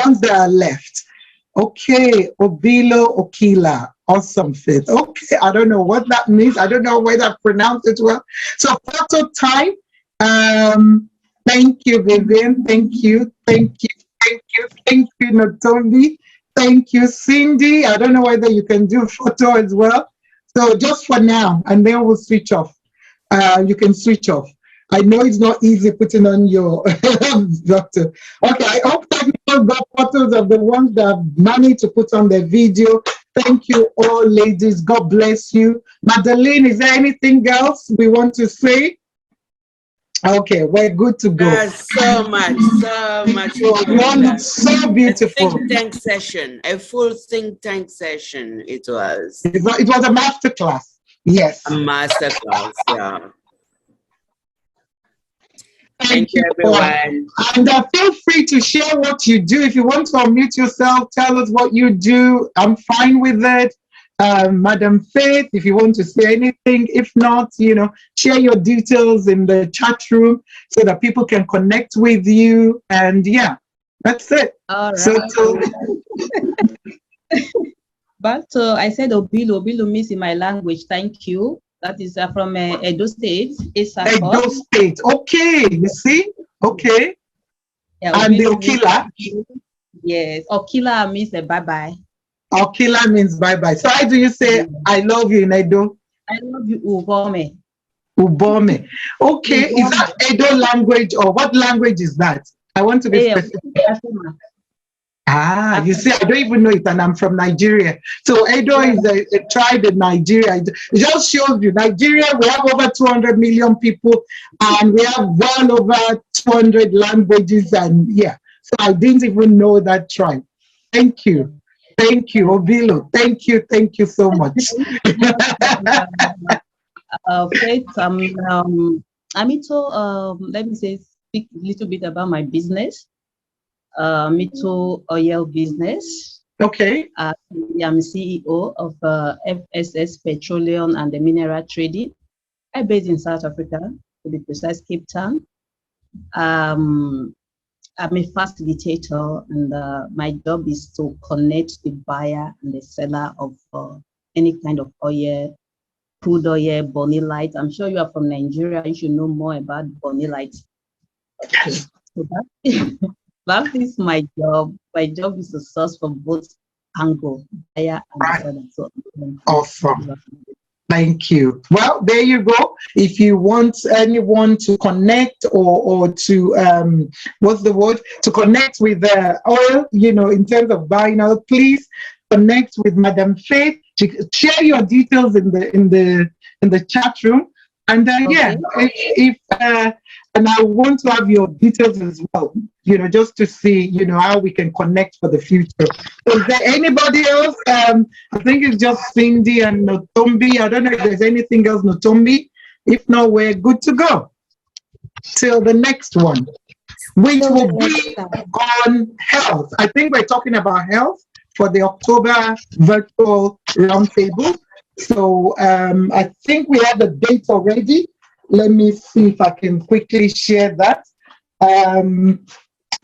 ones that are left. Okay, Obilo Okila. Awesome fit. Okay, I don't know what that means. I don't know whether I pronounced it well. So photo time. Thank you, Vivian. Thank you, Notombi. Thank you, Cindy. I don't know whether you can do photo as well. So just for now, and then we'll switch off. You can switch off. I know it's not easy putting on your doctor. Okay, I hope technical also got photos of the ones that managed to put on the video. Thank you all, ladies. God bless you. Madeline, is there anything else we want to say? Okay, we're good to go. So much. So beautiful. A think tank session, a full think tank session it was. It was a masterclass. Yes. A masterclass, yeah. Thank you, everyone. And feel free to share what you do. If you want to unmute yourself, tell us what you do. I'm fine with it. Madam Faith, if you want to say anything. If not, share your details in the chat room so that people can connect with you. And yeah, that's it. All right. But I said Obilo means in my language, thank you. That is from Edo State. Edo State. Okay, you see? Okay. Yeah, and the Okila? Yes, Okila means bye-bye. Okila means bye-bye. So how do you say I love you in Edo? I love you, Ubome. Ubome. Okay, Ubome. Is that Edo language or what language is that? I want to be specific. You see, I don't even know it, and I'm from Nigeria. So Edo is a tribe in Nigeria. It just shows you, Nigeria, we have over 200 million people, and we have well over 200 languages, and yeah. So I didn't even know that tribe. Thank you. Thank you, Obilo. Thank you so much. Okay, I'm into, let me say, speak a little bit about my business. Into oil business. Okay. I'm CEO of FSS Petroleum and the Mineral Trading. I'm based in South Africa, to be precise, Cape Town. I'm a facilitator, and my job is to connect the buyer and the seller of any kind of oil, crude oil, bonylite. I'm sure you are from Nigeria. You should know more about bonylite. Okay. So that is my job. My job is to source for both angle, buyer and seller. So, awesome. Thank you. Well, there you go. If you want anyone to connect or to what's the word? To connect with the oil, in terms of buying oil, please connect with Madam Faith. Share your details in the chat room. And yeah, if and I want to have your details as well, just to see, how we can connect for the future. So is there anybody else? I think it's just Cindy and Notombi. I don't know if there's anything else, Notombi. If not, we're good to go till the next one, which will be on health. I think we're talking about health for the October virtual roundtable. So I think we have the date already. Let me see if I can quickly share that.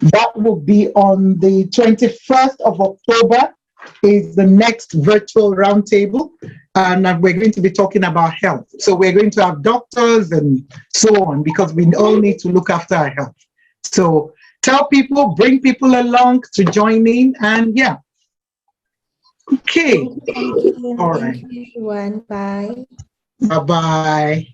That will be on the 21st of October is the next virtual roundtable. And we're going to be talking about health. So we're going to have doctors and so on, because we all need to look after our health. So tell people, bring people along to join in, and yeah. Okay. Thank you. All right. Thank you, everyone. Bye. Bye-bye.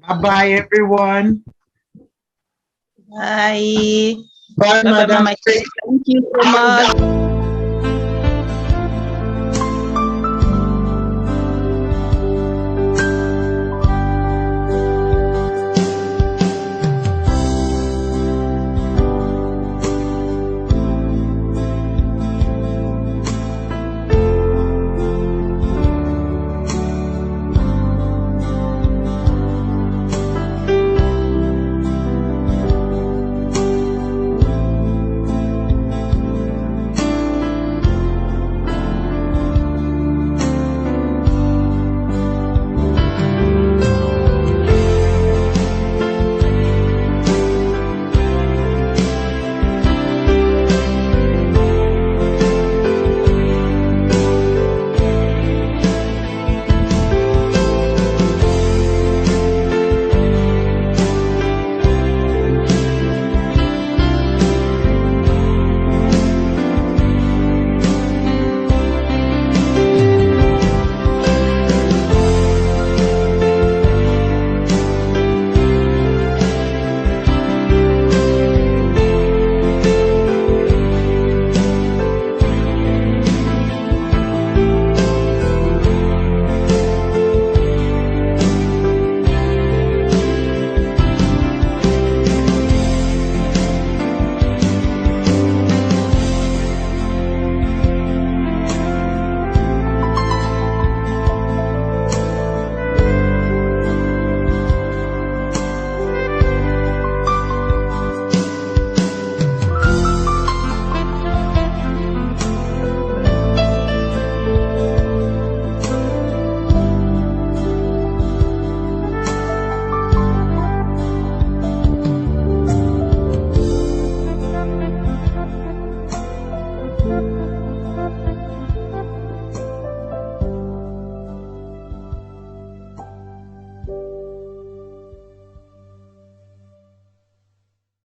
Bye-bye, everyone. Bye. Bye, Madam. Thank you so much.